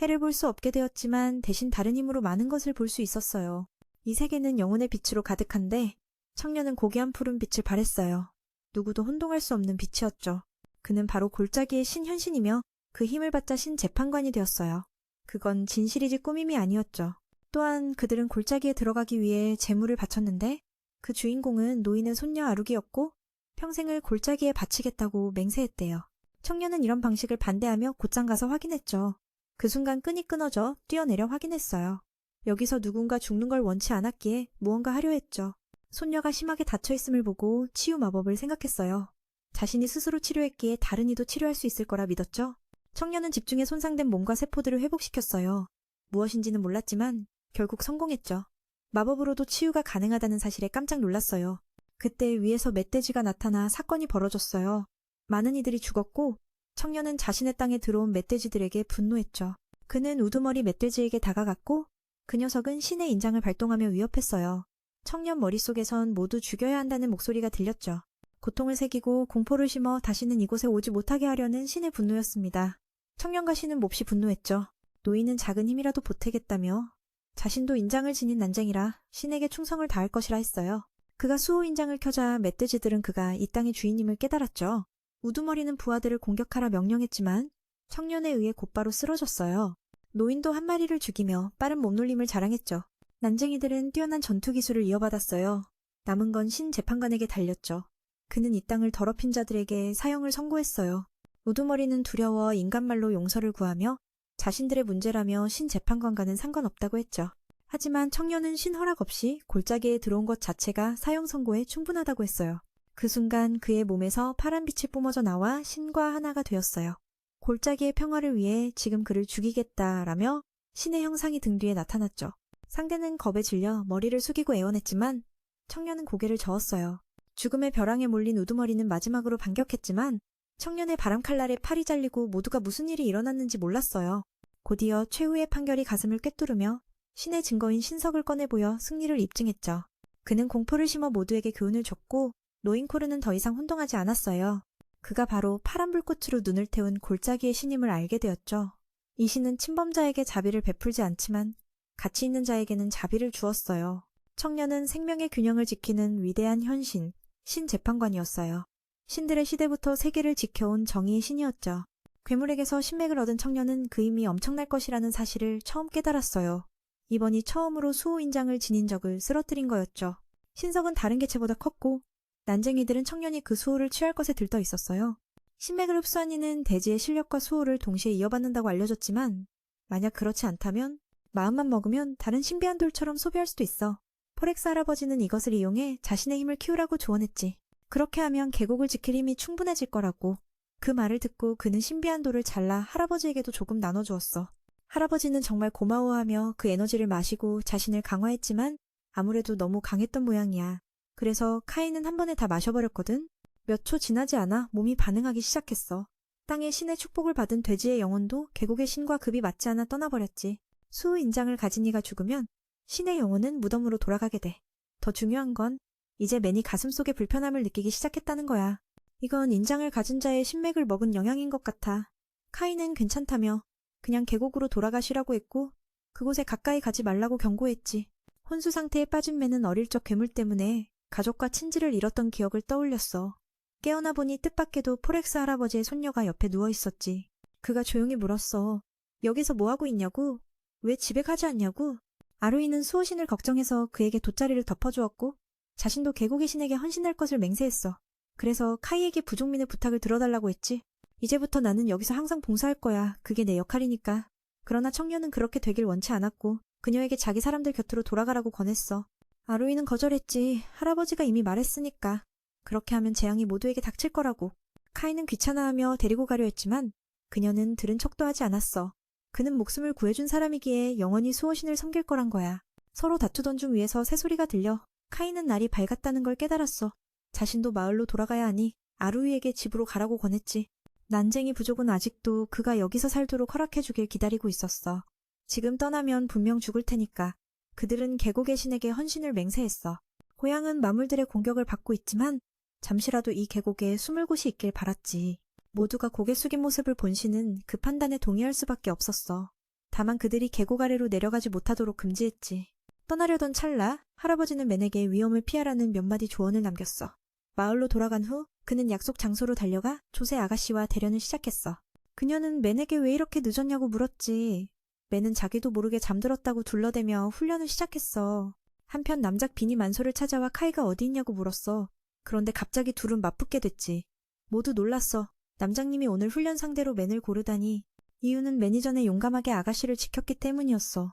해를 볼 수 없게 되었지만 대신 다른 힘으로 많은 것을 볼 수 있었어요. 이 세계는 영혼의 빛으로 가득한데 청년은 고귀한 푸른 빛을 발했어요. 누구도 혼동할 수 없는 빛이었죠. 그는 바로 골짜기의 신현신이며 그 힘을 받자 신재판관이 되었어요. 그건 진실이지 꾸밈이 아니었죠. 또한 그들은 골짜기에 들어가기 위해 재물을 바쳤는데 그 주인공은 노인의 손녀 아루기였고 평생을 골짜기에 바치겠다고 맹세했대요. 청년은 이런 방식을 반대하며 곧장 가서 확인했죠. 그 순간 끈이 끊어져 뛰어내려 확인했어요. 여기서 누군가 죽는 걸 원치 않았기에 무언가 하려 했죠. 손녀가 심하게 다쳐있음을 보고 치유 마법을 생각했어요. 자신이 스스로 치료했기에 다른 이도 치료할 수 있을 거라 믿었죠. 청년은 집중해 손상된 몸과 세포들을 회복시켰어요. 무엇인지는 몰랐지만 결국 성공했죠. 마법으로도 치유가 가능하다는 사실에 깜짝 놀랐어요. 그때 위에서 멧돼지가 나타나 사건이 벌어졌어요. 많은 이들이 죽었고 청년은 자신의 땅에 들어온 멧돼지들에게 분노했죠. 그는 우두머리 멧돼지에게 다가갔고 그 녀석은 신의 인장을 발동하며 위협했어요. 청년 머릿속에선 모두 죽여야 한다는 목소리가 들렸죠. 고통을 새기고 공포를 심어 다시는 이곳에 오지 못하게 하려는 신의 분노였습니다. 청년과 신은 몹시 분노했죠. 노인은 작은 힘이라도 보태겠다며 자신도 인장을 지닌 난쟁이라 신에게 충성을 다할 것이라 했어요. 그가 수호 인장을 켜자 멧돼지들은 그가 이 땅의 주인임을 깨달았죠. 우두머리는 부하들을 공격하라 명령했지만 청년에 의해 곧바로 쓰러졌어요. 노인도 한 마리를 죽이며 빠른 몸놀림을 자랑했죠. 난쟁이들은 뛰어난 전투 기술을 이어받았어요. 남은 건 신 재판관에게 달렸죠. 그는 이 땅을 더럽힌 자들에게 사형을 선고했어요. 우두머리는 두려워 인간말로 용서를 구하며 자신들의 문제라며 신 재판관과는 상관없다고 했죠. 하지만 청년은 신 허락 없이 골짜기에 들어온 것 자체가 사형 선고에 충분하다고 했어요. 그 순간 그의 몸에서 파란 빛이 뿜어져 나와 신과 하나가 되었어요. 골짜기의 평화를 위해 지금 그를 죽이겠다라며 신의 형상이 등 뒤에 나타났죠. 상대는 겁에 질려 머리를 숙이고 애원했지만 청년은 고개를 저었어요. 죽음의 벼랑에 몰린 우두머리는 마지막으로 반격했지만 청년의 바람칼날에 팔이 잘리고 모두가 무슨 일이 일어났는지 몰랐어요. 곧이어 최후의 판결이 가슴을 꿰뚫으며 신의 증거인 신석을 꺼내보여 승리를 입증했죠. 그는 공포를 심어 모두에게 교훈을 줬고 노인 코르는 더 이상 혼동하지 않았어요. 그가 바로 파란 불꽃으로 눈을 태운 골짜기의 신임을 알게 되었죠. 이 신은 침범자에게 자비를 베풀지 않지만 가치 있는 자에게는 자비를 주었어요. 청년은 생명의 균형을 지키는 위대한 현신, 신재판관이었어요. 신들의 시대부터 세계를 지켜온 정의의 신이었죠. 괴물에게서 신맥을 얻은 청년은 그 힘이 엄청날 것이라는 사실을 처음 깨달았어요. 이번이 처음으로 수호인장을 지닌 적을 쓰러뜨린 거였죠. 신석은 다른 개체보다 컸고 난쟁이들은 청년이 그 수호를 취할 것에 들떠 있었어요. 신맥을 흡수한 이는 대지의 실력과 수호를 동시에 이어받는다고 알려졌지만 만약 그렇지 않다면 마음만 먹으면 다른 신비한 돌처럼 소비할 수도 있어. 포렉스 할아버지는 이것을 이용해 자신의 힘을 키우라고 조언했지. 그렇게 하면 계곡을 지킬 힘이 충분해질 거라고. 그 말을 듣고 그는 신비한 돌을 잘라 할아버지에게도 조금 나눠주었어. 할아버지는 정말 고마워하며 그 에너지를 마시고 자신을 강화했지만 아무래도 너무 강했던 모양이야. 그래서 카이는 한 번에 다 마셔버렸거든. 몇 초 지나지 않아 몸이 반응하기 시작했어. 땅에 신의 축복을 받은 돼지의 영혼도 계곡의 신과 급이 맞지 않아 떠나버렸지. 수호 인장을 가진 이가 죽으면 신의 영혼은 무덤으로 돌아가게 돼. 더 중요한 건 이제 맨이 가슴속에 불편함을 느끼기 시작했다는 거야. 이건 인장을 가진 자의 신맥을 먹은 영향인 것 같아. 카이는 괜찮다며 그냥 계곡으로 돌아가시라고 했고 그곳에 가까이 가지 말라고 경고했지. 혼수 상태에 빠진 맨은 어릴 적 괴물 때문에 가족과 친지를 잃었던 기억을 떠올렸어. 깨어나 보니 뜻밖에도 포렉스 할아버지의 손녀가 옆에 누워있었지. 그가 조용히 물었어. 여기서 뭐하고 있냐고? 왜 집에 가지 않냐고? 아루이는 수호신을 걱정해서 그에게 돗자리를 덮어주었고 자신도 계곡의 신에게 헌신할 것을 맹세했어. 그래서 카이에게 부족민의 부탁을 들어달라고 했지. 이제부터 나는 여기서 항상 봉사할 거야. 그게 내 역할이니까. 그러나 청년은 그렇게 되길 원치 않았고 그녀에게 자기 사람들 곁으로 돌아가라고 권했어. 아루이는 거절했지. 할아버지가 이미 말했으니까. 그렇게 하면 재앙이 모두에게 닥칠 거라고. 카이는 귀찮아하며 데리고 가려 했지만 그녀는 들은 척도 하지 않았어. 그는 목숨을 구해준 사람이기에 영원히 수호신을 섬길 거란 거야. 서로 다투던 중 위에서 새소리가 들려 카이는 날이 밝았다는 걸 깨달았어. 자신도 마을로 돌아가야 하니 아루이에게 집으로 가라고 권했지. 난쟁이 부족은 아직도 그가 여기서 살도록 허락해주길 기다리고 있었어. 지금 떠나면 분명 죽을 테니까. 그들은 계곡의 신에게 헌신을 맹세했어. 고향은 마물들의 공격을 받고 있지만 잠시라도 이 계곡에 숨을 곳이 있길 바랐지. 모두가 고개 숙인 모습을 본 신은 그 판단에 동의할 수밖에 없었어. 다만 그들이 계곡 아래로 내려가지 못하도록 금지했지. 떠나려던 찰나 할아버지는 맨에게 위험을 피하라는 몇 마디 조언을 남겼어. 마을로 돌아간 후 그는 약속 장소로 달려가 조세 아가씨와 대련을 시작했어. 그녀는 맨에게 왜 이렇게 늦었냐고 물었지. 맨은 자기도 모르게 잠들었다고 둘러대며 훈련을 시작했어. 한편 남작 비니 만소를 찾아와 카이가 어디 있냐고 물었어. 그런데 갑자기 둘은 맞붙게 됐지. 모두 놀랐어. 남장님이 오늘 훈련 상대로 맨을 고르다니. 이유는 매니전에 용감하게 아가씨를 지켰기 때문이었어.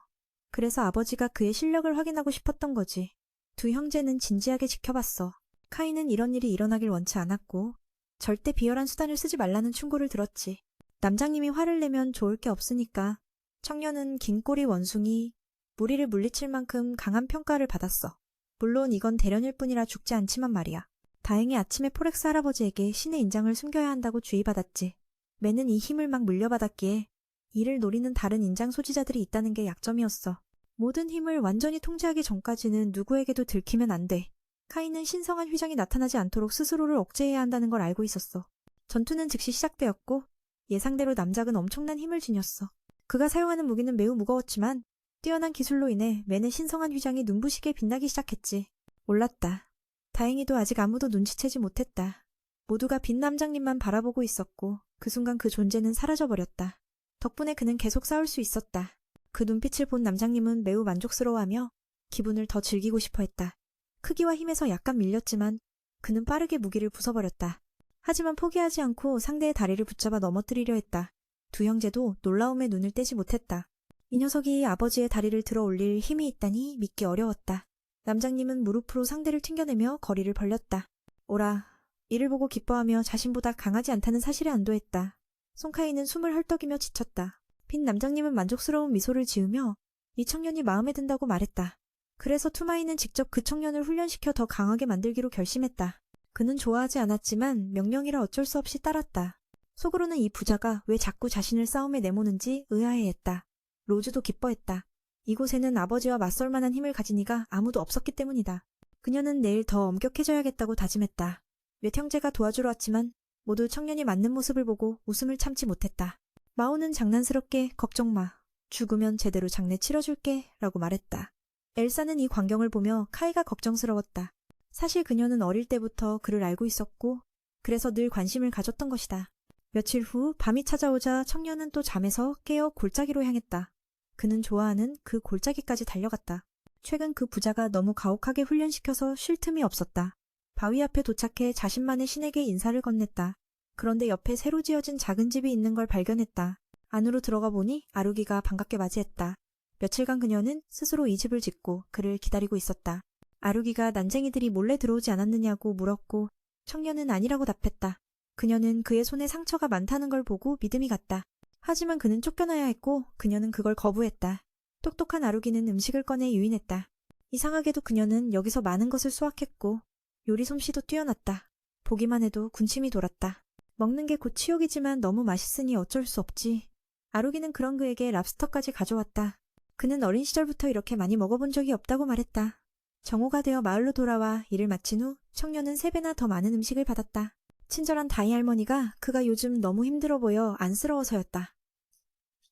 그래서 아버지가 그의 실력을 확인하고 싶었던 거지. 두 형제는 진지하게 지켜봤어. 카이는 이런 일이 일어나길 원치 않았고 절대 비열한 수단을 쓰지 말라는 충고를 들었지. 남장님이 화를 내면 좋을 게 없으니까. 청년은 긴 꼬리 원숭이, 무리를 물리칠 만큼 강한 평가를 받았어. 물론 이건 대련일 뿐이라 죽지 않지만 말이야. 다행히 아침에 포렉스 할아버지에게 신의 인장을 숨겨야 한다고 주의받았지. 맨은 이 힘을 막 물려받았기에 이를 노리는 다른 인장 소지자들이 있다는 게 약점이었어. 모든 힘을 완전히 통제하기 전까지는 누구에게도 들키면 안 돼. 카이는 신성한 휘장이 나타나지 않도록 스스로를 억제해야 한다는 걸 알고 있었어. 전투는 즉시 시작되었고 예상대로 남작은 엄청난 힘을 지녔어. 그가 사용하는 무기는 매우 무거웠지만 뛰어난 기술로 인해 맨의 신성한 휘장이 눈부시게 빛나기 시작했지. 올랐다. 다행히도 아직 아무도 눈치채지 못했다. 모두가 빈 남장님만 바라보고 있었고 그 순간 그 존재는 사라져버렸다. 덕분에 그는 계속 싸울 수 있었다. 그 눈빛을 본 남장님은 매우 만족스러워하며 기분을 더 즐기고 싶어 했다. 크기와 힘에서 약간 밀렸지만 그는 빠르게 무기를 부숴버렸다. 하지만 포기하지 않고 상대의 다리를 붙잡아 넘어뜨리려 했다. 두 형제도 놀라움에 눈을 떼지 못했다. 이 녀석이 아버지의 다리를 들어 올릴 힘이 있다니 믿기 어려웠다. 남장님은 무릎으로 상대를 튕겨내며 거리를 벌렸다. 오라. 이를 보고 기뻐하며 자신보다 강하지 않다는 사실에 안도했다. 송카이는 숨을 헐떡이며 지쳤다. 빈 남장님은 만족스러운 미소를 지으며 이 청년이 마음에 든다고 말했다. 그래서 투마이는 직접 그 청년을 훈련시켜 더 강하게 만들기로 결심했다. 그는 좋아하지 않았지만 명령이라 어쩔 수 없이 따랐다. 속으로는 이 부자가 왜 자꾸 자신을 싸움에 내모는지 의아해했다. 로즈도 기뻐했다. 이곳에는 아버지와 맞설 만한 힘을 가진 이가 아무도 없었기 때문이다. 그녀는 내일 더 엄격해져야겠다고 다짐했다. 몇 형제가 도와주러 왔지만 모두 청년이 맞는 모습을 보고 웃음을 참지 못했다. 마오는 장난스럽게 걱정 마. 죽으면 제대로 장례 치러줄게 라고 말했다. 엘사는 이 광경을 보며 카이가 걱정스러웠다. 사실 그녀는 어릴 때부터 그를 알고 있었고 그래서 늘 관심을 가졌던 것이다. 며칠 후 밤이 찾아오자 청년은 또 잠에서 깨어 골짜기로 향했다. 그는 좋아하는 그 골짜기까지 달려갔다. 최근 그 부자가 너무 가혹하게 훈련시켜서 쉴 틈이 없었다. 바위 앞에 도착해 자신만의 신에게 인사를 건넸다. 그런데 옆에 새로 지어진 작은 집이 있는 걸 발견했다. 안으로 들어가 보니 아루기가 반갑게 맞이했다. 며칠간 그녀는 스스로 이 집을 짓고 그를 기다리고 있었다. 아루기가 난쟁이들이 몰래 들어오지 않았느냐고 물었고 청년은 아니라고 답했다. 그녀는 그의 손에 상처가 많다는 걸 보고 믿음이 갔다. 하지만 그는 쫓겨나야 했고 그녀는 그걸 거부했다. 똑똑한 아루기는 음식을 꺼내 유인했다. 이상하게도 그녀는 여기서 많은 것을 수확했고 요리 솜씨도 뛰어났다. 보기만 해도 군침이 돌았다. 먹는 게 곧 치욕이지만 너무 맛있으니 어쩔 수 없지. 아루기는 그런 그에게 랍스터까지 가져왔다. 그는 어린 시절부터 이렇게 많이 먹어본 적이 없다고 말했다. 정오가 되어 마을로 돌아와 일을 마친 후 청년은 3배나 더 많은 음식을 받았다. 친절한 다이 할머니가 그가 요즘 너무 힘들어 보여 안쓰러워서였다.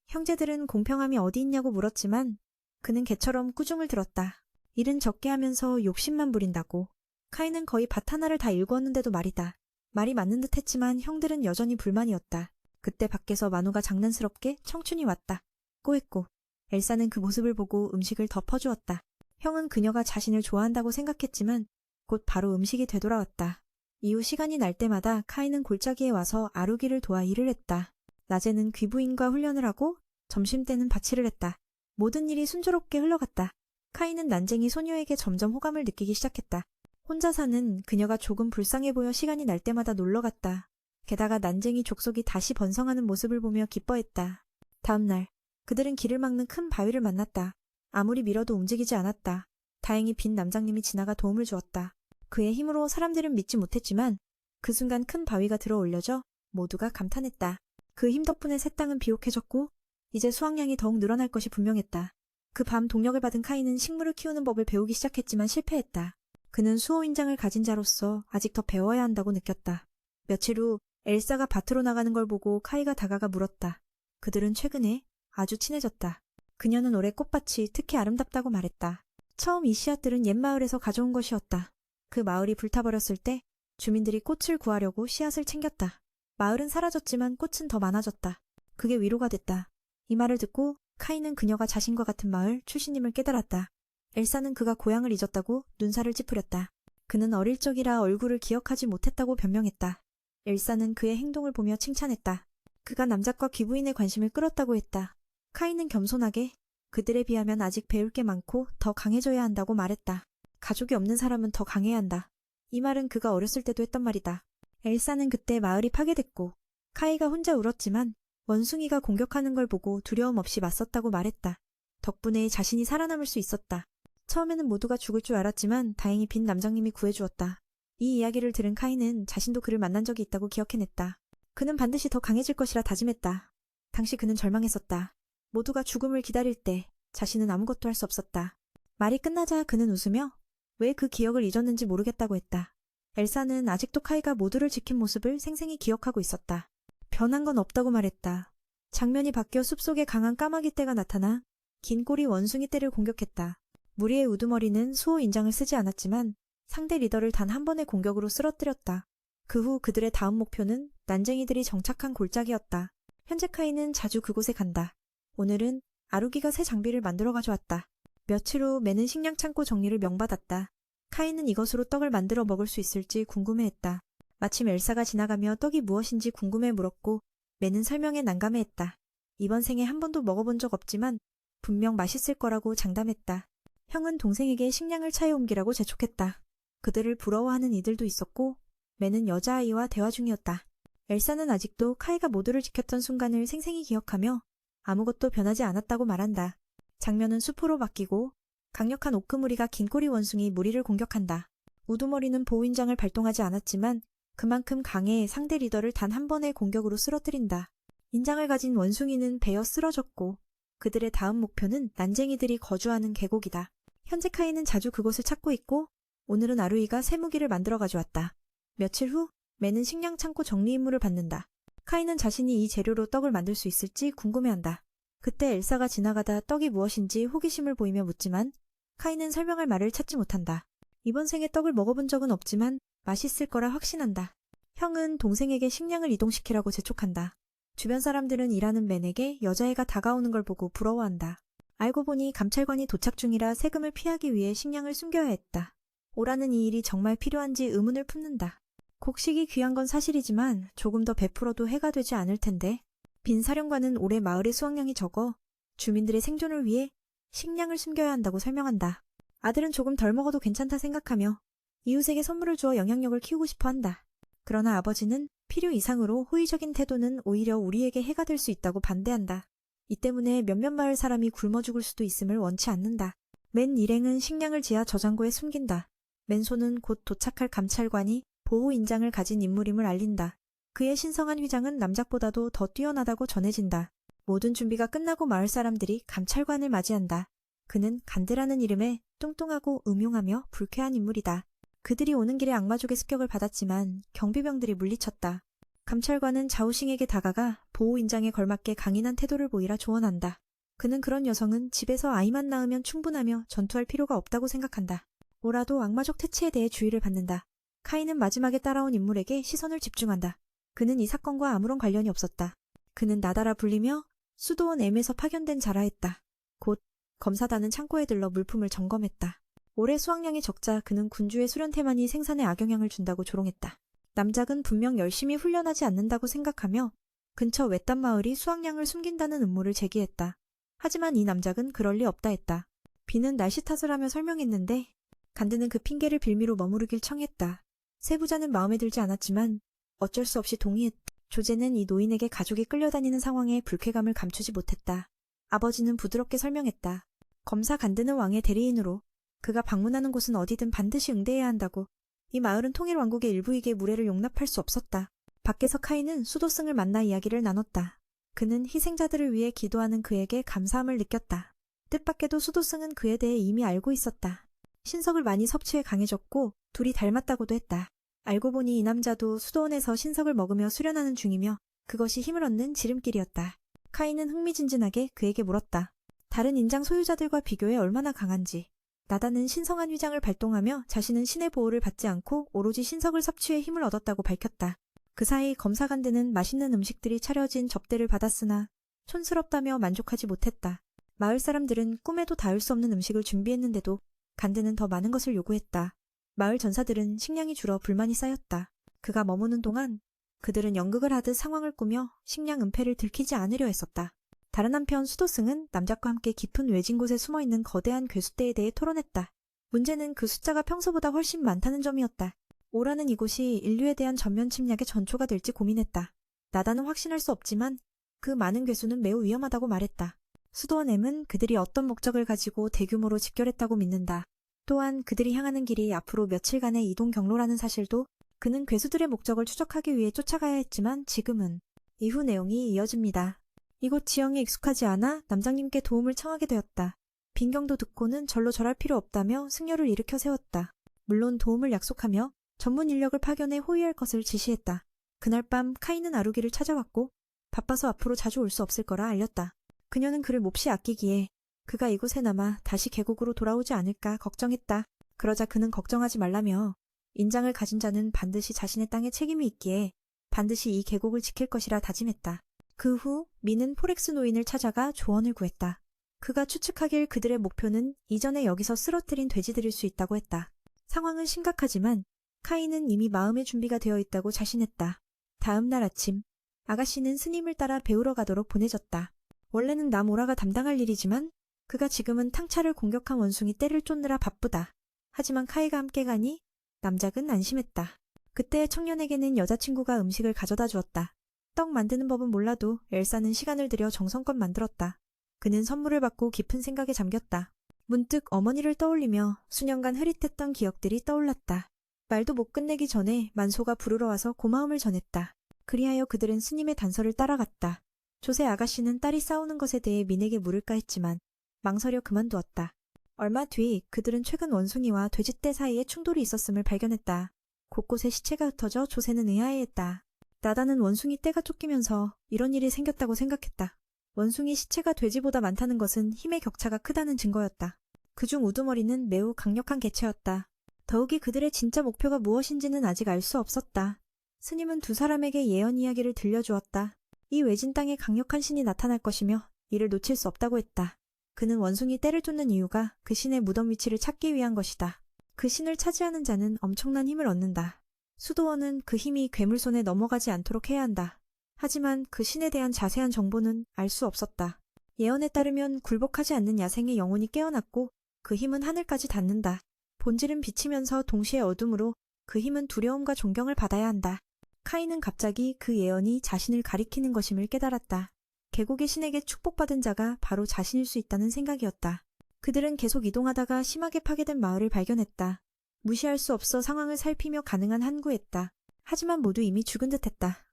형제들은 공평함이 어디 있냐고 물었지만 그는 개처럼 꾸중을 들었다. 일은 적게 하면서 욕심만 부린다고. 카이는 거의 밭 하나를 다 일구었는데도 말이다. 말이 맞는 듯 했지만 형들은 여전히 불만이었다. 그때 밖에서 마누가 장난스럽게 청춘이 왔다. 꼬했고 엘사는 그 모습을 보고 음식을 덮어주었다. 형은 그녀가 자신을 좋아한다고 생각했지만 곧 바로 음식이 되돌아왔다. 이후 시간이 날 때마다 카이는 골짜기에 와서 아루기를 도와 일을 했다. 낮에는 귀부인과 훈련을 하고 점심때는 밭일을 했다. 모든 일이 순조롭게 흘러갔다. 카이는 난쟁이 소녀에게 점점 호감을 느끼기 시작했다. 혼자 사는 그녀가 조금 불쌍해 보여 시간이 날 때마다 놀러갔다. 게다가 난쟁이 족속이 다시 번성하는 모습을 보며 기뻐했다. 다음 날 그들은 길을 막는 큰 바위를 만났다. 아무리 밀어도 움직이지 않았다. 다행히 빈 남장님이 지나가 도움을 주었다. 그의 힘으로 사람들은 믿지 못했지만 그 순간 큰 바위가 들어 올려져 모두가 감탄했다. 그 힘 덕분에 새 땅은 비옥해졌고 이제 수확량이 더욱 늘어날 것이 분명했다. 그 밤 동력을 받은 카이는 식물을 키우는 법을 배우기 시작했지만 실패했다. 그는 수호인장을 가진 자로서 아직 더 배워야 한다고 느꼈다. 며칠 후 엘사가 밭으로 나가는 걸 보고 카이가 다가가 물었다. 그들은 최근에 아주 친해졌다. 그녀는 올해 꽃밭이 특히 아름답다고 말했다. 처음 이 씨앗들은 옛 마을에서 가져온 것이었다. 그 마을이 불타버렸을 때 주민들이 꽃을 구하려고 씨앗을 챙겼다. 마을은 사라졌지만 꽃은 더 많아졌다. 그게 위로가 됐다. 이 말을 듣고 카이는 그녀가 자신과 같은 마을 출신임을 깨달았다. 엘사는 그가 고향을 잊었다고 눈살을 찌푸렸다. 그는 어릴 적이라 얼굴을 기억하지 못했다고 변명했다. 엘사는 그의 행동을 보며 칭찬했다. 그가 남작과 귀부인의 관심을 끌었다고 했다. 카이는 겸손하게 그들에 비하면 아직 배울 게 많고 더 강해져야 한다고 말했다. 가족이 없는 사람은 더 강해야 한다. 이 말은 그가 어렸을 때도 했던 말이다. 엘사는 그때 마을이 파괴됐고 카이가 혼자 울었지만 원숭이가 공격하는 걸 보고 두려움 없이 맞섰다고 말했다. 덕분에 자신이 살아남을 수 있었다. 처음에는 모두가 죽을 줄 알았지만 다행히 빈 남장님이 구해주었다. 이 이야기를 들은 카이는 자신도 그를 만난 적이 있다고 기억해냈다. 그는 반드시 더 강해질 것이라 다짐했다. 당시 그는 절망했었다. 모두가 죽음을 기다릴 때 자신은 아무것도 할 수 없었다. 말이 끝나자 그는 웃으며 왜 그 기억을 잊었는지 모르겠다고 했다. 엘사는 아직도 카이가 모두를 지킨 모습을 생생히 기억하고 있었다. 변한 건 없다고 말했다. 장면이 바뀌어 숲속에 강한 까마귀 떼가 나타나 긴 꼬리 원숭이 떼를 공격했다. 무리의 우두머리는 수호 인장을 쓰지 않았지만 상대 리더를 단 한 번의 공격으로 쓰러뜨렸다. 그 후 그들의 다음 목표는 난쟁이들이 정착한 골짜기였다. 현재 카이는 자주 그곳에 간다. 오늘은 아루기가 새 장비를 만들어 가져왔다. 며칠 후 맨은 식량 창고 정리를 명받았다. 카이는 이것으로 떡을 만들어 먹을 수 있을지 궁금해했다. 마침 엘사가 지나가며 떡이 무엇인지 궁금해 물었고 맨은 설명에 난감해했다. 이번 생에 한 번도 먹어본 적 없지만 분명 맛있을 거라고 장담했다. 형은 동생에게 식량을 차에 옮기라고 재촉했다. 그들을 부러워하는 이들도 있었고 맨은 여자아이와 대화 중이었다. 엘사는 아직도 카이가 모두를 지켰던 순간을 생생히 기억하며 아무것도 변하지 않았다고 말한다. 장면은 숲으로 바뀌고 강력한 오크무리가 긴 꼬리 원숭이 무리를 공격한다. 우두머리는 보호인장을 발동하지 않았지만 그만큼 강해 상대 리더를 단 한 번의 공격으로 쓰러뜨린다. 인장을 가진 원숭이는 베어 쓰러졌고 그들의 다음 목표는 난쟁이들이 거주하는 계곡이다. 현재 카이는 자주 그곳을 찾고 있고 오늘은 아루이가 새 무기를 만들어 가져왔다. 며칠 후 맨은 식량 창고 정리 임무를 받는다. 카이는 자신이 이 재료로 떡을 만들 수 있을지 궁금해한다. 그때 엘사가 지나가다 떡이 무엇인지 호기심을 보이며 묻지만 카이는 설명할 말을 찾지 못한다. 이번 생에 떡을 먹어본 적은 없지만 맛있을 거라 확신한다. 형은 동생에게 식량을 이동시키라고 재촉한다. 주변 사람들은 일하는 맨에게 여자애가 다가오는 걸 보고 부러워한다. 알고 보니 감찰관이 도착 중이라 세금을 피하기 위해 식량을 숨겨야 했다. 오라는 이 일이 정말 필요한지 의문을 품는다. 곡식이 귀한 건 사실이지만 조금 더 베풀어도 해가 되지 않을 텐데. 빈 사령관은 올해 마을의 수확량이 적어 주민들의 생존을 위해 식량을 숨겨야 한다고 설명한다. 아들은 조금 덜 먹어도 괜찮다 생각하며 이웃에게 선물을 주어 영향력을 키우고 싶어 한다. 그러나 아버지는 필요 이상으로 호의적인 태도는 오히려 우리에게 해가 될 수 있다고 반대한다. 이 때문에 몇몇 마을 사람이 굶어 죽을 수도 있음을 원치 않는다. 맨 일행은 식량을 지하 저장고에 숨긴다. 맨손은 곧 도착할 감찰관이 보호 인장을 가진 인물임을 알린다. 그의 신성한 휘장은 남작보다도 더 뛰어나다고 전해진다. 모든 준비가 끝나고 마을 사람들이 감찰관을 맞이한다. 그는 간드라는 이름에 뚱뚱하고 음흉하며 불쾌한 인물이다. 그들이 오는 길에 악마족의 습격을 받았지만 경비병들이 물리쳤다. 감찰관은 자우싱에게 다가가 보호 인장에 걸맞게 강인한 태도를 보이라 조언한다. 그는 그런 여성은 집에서 아이만 낳으면 충분하며 전투할 필요가 없다고 생각한다. 오라도 악마족 퇴치에 대해 주의를 받는다. 카이는 마지막에 따라온 인물에게 시선을 집중한다. 그는 이 사건과 아무런 관련이 없었다. 그는 나다라 불리며 수도원 M에서 파견된 자라했다. 곧 검사단은 창고에 들러 물품을 점검했다. 올해 수확량이 적자 그는 군주의 수련태만이 생산에 악영향을 준다고 조롱했다. 남작은 분명 열심히 훈련하지 않는다고 생각하며 근처 외딴 마을이 수확량을 숨긴다는 음모를 제기했다. 하지만 이 남작은 그럴 리 없다 했다. 비는 날씨 탓을 하며 설명했는데 간드는 그 핑계를 빌미로 머무르길 청했다. 세부자는 마음에 들지 않았지만 어쩔 수 없이 동의했다. 조제는 이 노인에게 가족이 끌려다니는 상황에 불쾌감을 감추지 못했다. 아버지는 부드럽게 설명했다. 검사 간드는 왕의 대리인으로 그가 방문하는 곳은 어디든 반드시 응대해야 한다고. 이 마을은 통일 왕국의 일부에게 무례를 용납할 수 없었다. 밖에서 카이는 수도승을 만나 이야기를 나눴다. 그는 희생자들을 위해 기도하는 그에게 감사함을 느꼈다. 뜻밖에도 수도승은 그에 대해 이미 알고 있었다. 신석을 많이 섭취해 강해졌고 둘이 닮았다고도 했다. 알고 보니 이 남자도 수도원에서 신석을 먹으며 수련하는 중이며 그것이 힘을 얻는 지름길이었다. 카이는 흥미진진하게 그에게 물었다. 다른 인장 소유자들과 비교해 얼마나 강한지. 나다는 신성한 휘장을 발동하며 자신은 신의 보호를 받지 않고 오로지 신석을 섭취해 힘을 얻었다고 밝혔다. 그 사이 검사 간드는 맛있는 음식들이 차려진 접대를 받았으나 촌스럽다며 만족하지 못했다. 마을 사람들은 꿈에도 닿을 수 없는 음식을 준비했는데도 간드는 더 많은 것을 요구했다. 마을 전사들은 식량이 줄어 불만이 쌓였다. 그가 머무는 동안 그들은 연극을 하듯 상황을 꾸며 식량 은폐를 들키지 않으려 했었다. 다른 한편 수도승은 남작과 함께 깊은 외진 곳에 숨어있는 거대한 괴수떼에 대해 토론했다. 문제는 그 숫자가 평소보다 훨씬 많다는 점이었다. 오라는 이곳이 인류에 대한 전면 침략의 전초가 될지 고민했다. 나다는 확신할 수 없지만 그 많은 괴수는 매우 위험하다고 말했다. 수도원 M은 그들이 어떤 목적을 가지고 대규모로 집결했다고 믿는다. 또한 그들이 향하는 길이 앞으로 며칠간의 이동 경로라는 사실도 그는 괴수들의 목적을 추적하기 위해 쫓아가야 했지만 지금은 이후 내용이 이어집니다. 이곳 지형에 익숙하지 않아 남장님께 도움을 청하게 되었다. 빈경도 듣고는 절로 절할 필요 없다며 승려를 일으켜 세웠다. 물론 도움을 약속하며 전문 인력을 파견해 호위할 것을 지시했다. 그날 밤 카인은 아루기를 찾아왔고 바빠서 앞으로 자주 올 수 없을 거라 알렸다. 그녀는 그를 몹시 아끼기에 그가 이곳에 남아 다시 계곡으로 돌아오지 않을까 걱정했다. 그러자 그는 걱정하지 말라며 인장을 가진 자는 반드시 자신의 땅에 책임이 있기에 반드시 이 계곡을 지킬 것이라 다짐했다. 그 후 미는 포렉스 노인을 찾아가 조언을 구했다. 그가 추측하길 그들의 목표는 이전에 여기서 쓰러뜨린 돼지들일 수 있다고 했다. 상황은 심각하지만 카인은 이미 마음의 준비가 되어 있다고 자신했다. 다음 날 아침 아가씨는 스님을 따라 배우러 가도록 보내졌다. 원래는 나모라가 담당할 일이지만 그가 지금은 탕차를 공격한 원숭이 떼를 쫓느라 바쁘다. 하지만 카이가 함께 가니 남작은 안심했다. 그때 청년에게는 여자친구가 음식을 가져다 주었다. 떡 만드는 법은 몰라도 엘사는 시간을 들여 정성껏 만들었다. 그는 선물을 받고 깊은 생각에 잠겼다. 문득 어머니를 떠올리며 수년간 흐릿했던 기억들이 떠올랐다. 말도 못 끝내기 전에 만소가 부르러 와서 고마움을 전했다. 그리하여 그들은 스님의 단서를 따라갔다. 조세 아가씨는 딸이 싸우는 것에 대해 민에게 물을까 했지만 망설여 그만두었다. 얼마 뒤 그들은 최근 원숭이와 돼지떼 사이에 충돌이 있었음을 발견했다. 곳곳에 시체가 흩어져 조세는 의아해했다. 나다는 원숭이 떼가 쫓기면서 이런 일이 생겼다고 생각했다. 원숭이 시체가 돼지보다 많다는 것은 힘의 격차가 크다는 증거였다. 그중 우두머리는 매우 강력한 개체였다. 더욱이 그들의 진짜 목표가 무엇인지는 아직 알 수 없었다. 스님은 두 사람에게 예언 이야기를 들려주었다. 이 외진 땅에 강력한 신이 나타날 것이며 이를 놓칠 수 없다고 했다. 그는 원숭이 떼를 쫓는 이유가 그 신의 무덤 위치를 찾기 위한 것이다. 그 신을 차지하는 자는 엄청난 힘을 얻는다. 수도원은 그 힘이 괴물 손에 넘어가지 않도록 해야 한다. 하지만 그 신에 대한 자세한 정보는 알 수 없었다. 예언에 따르면 굴복하지 않는 야생의 영혼이 깨어났고 그 힘은 하늘까지 닿는다. 본질은 비치면서 동시에 어둠으로 그 힘은 두려움과 존경을 받아야 한다. 카인은 갑자기 그 예언이 자신을 가리키는 것임을 깨달았다. 계곡의 신에게 축복받은 자가 바로 자신일 수 있다는 생각이었다. 그들은 계속 이동하다가 심하게 파괴된 마을을 발견했다. 무시할 수 없어 상황을 살피며 가능한 한구했다. 하지만 모두 이미 죽은 듯했다.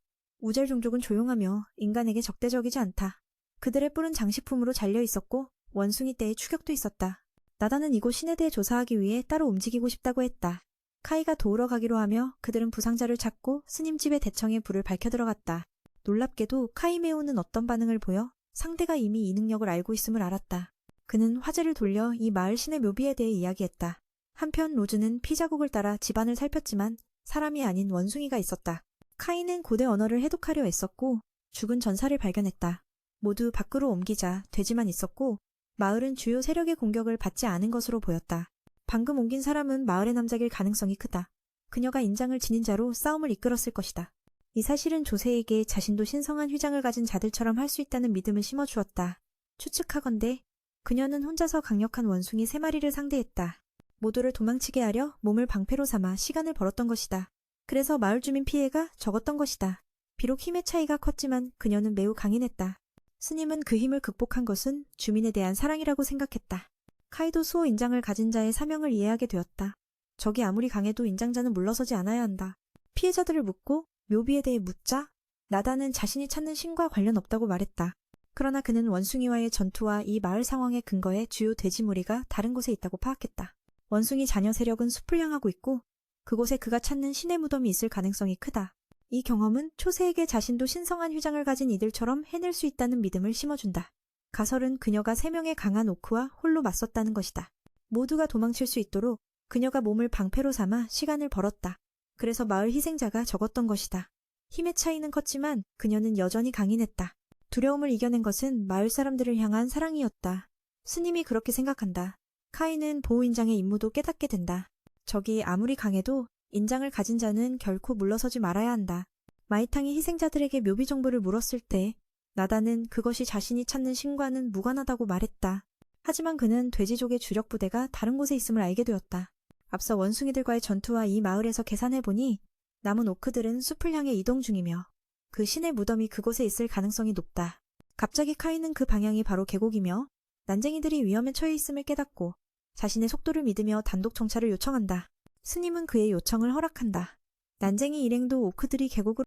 우젤 종족은 조용하며 인간에게 적대적이지 않다. 그들의 뿔은 장식품으로 잘려 있었고 원숭이 떼의 추격도 있었다. 나다는 이곳 신에 대해 조사하기 위해 따로 움직이고 싶다고 했다. 카이가 도우러 가기로 하며 그들은 부상자를 찾고 스님 집의 대청에 불을 밝혀 들어갔다. 놀랍게도 카이메오는 어떤 반응을 보여 상대가 이미 이 능력을 알고 있음을 알았다. 그는 화제를 돌려 이 마을 신의 묘비에 대해 이야기했다. 한편 로즈는 피자국을 따라 집안을 살폈지만 사람이 아닌 원숭이가 있었다. 카이는 고대 언어를 해독하려 애썼고 죽은 전사를 발견했다. 모두 밖으로 옮기자 돼지만 있었고 마을은 주요 세력의 공격을 받지 않은 것으로 보였다. 방금 옮긴 사람은 마을의 남작일 가능성이 크다. 그녀가 인장을 지닌 자로 싸움을 이끌었을 것이다. 이 사실은 조세에게 자신도 신성한 휘장을 가진 자들처럼 할 수 있다는 믿음을 심어주었다. 추측하건대 그녀는 혼자서 강력한 원숭이 3마리를 상대했다. 모두를 도망치게 하려 몸을 방패로 삼아 시간을 벌었던 것이다. 그래서 마을 주민 피해가 적었던 것이다. 비록 힘의 차이가 컸지만 그녀는 매우 강인했다. 스님은 그 힘을 극복한 것은 주민에 대한 사랑이라고 생각했다. 카이도 수호 인장을 가진 자의 사명을 이해하게 되었다. 적이 아무리 강해도 인장자는 물러서지 않아야 한다. 피해자들을 묻고 묘비에 대해 묻자 나다는 자신이 찾는 신과 관련 없다고 말했다. 그러나 그는 원숭이와의 전투와 이 마을 상황의 근거에 주요 돼지무리가 다른 곳에 있다고 파악했다. 원숭이 자녀 세력은 숲을 향하고 있고 그곳에 그가 찾는 신의 무덤이 있을 가능성이 크다. 이 경험은 초세에게 자신도 신성한 휘장을 가진 이들처럼 해낼 수 있다는 믿음을 심어준다. 가설은 그녀가 3명의 강한 오크와 홀로 맞섰다는 것이다. 모두가 도망칠 수 있도록 그녀가 몸을 방패로 삼아 시간을 벌었다. 그래서 마을 희생자가 적었던 것이다. 힘의 차이는 컸지만 그녀는 여전히 강인했다. 두려움을 이겨낸 것은 마을 사람들을 향한 사랑이었다. 스님이 그렇게 생각한다. 카이는 보호인장의 임무도 깨닫게 된다. 적이 아무리 강해도 인장을 가진 자는 결코 물러서지 말아야 한다. 마이탕이 희생자들에게 묘비 정보를 물었을 때 나다는 그것이 자신이 찾는 신과는 무관하다고 말했다. 하지만 그는 돼지족의 주력 부대가 다른 곳에 있음을 알게 되었다. 앞서 원숭이들과의 전투와 이 마을에서 계산해보니 남은 오크들은 숲을 향해 이동 중이며 그 신의 무덤이 그곳에 있을 가능성이 높다. 갑자기 카이는 그 방향이 바로 계곡이며 난쟁이들이 위험에 처해 있음을 깨닫고 자신의 속도를 믿으며 단독 정찰을 요청한다. 스님은 그의 요청을 허락한다. 난쟁이 일행도 오크들이 계곡으로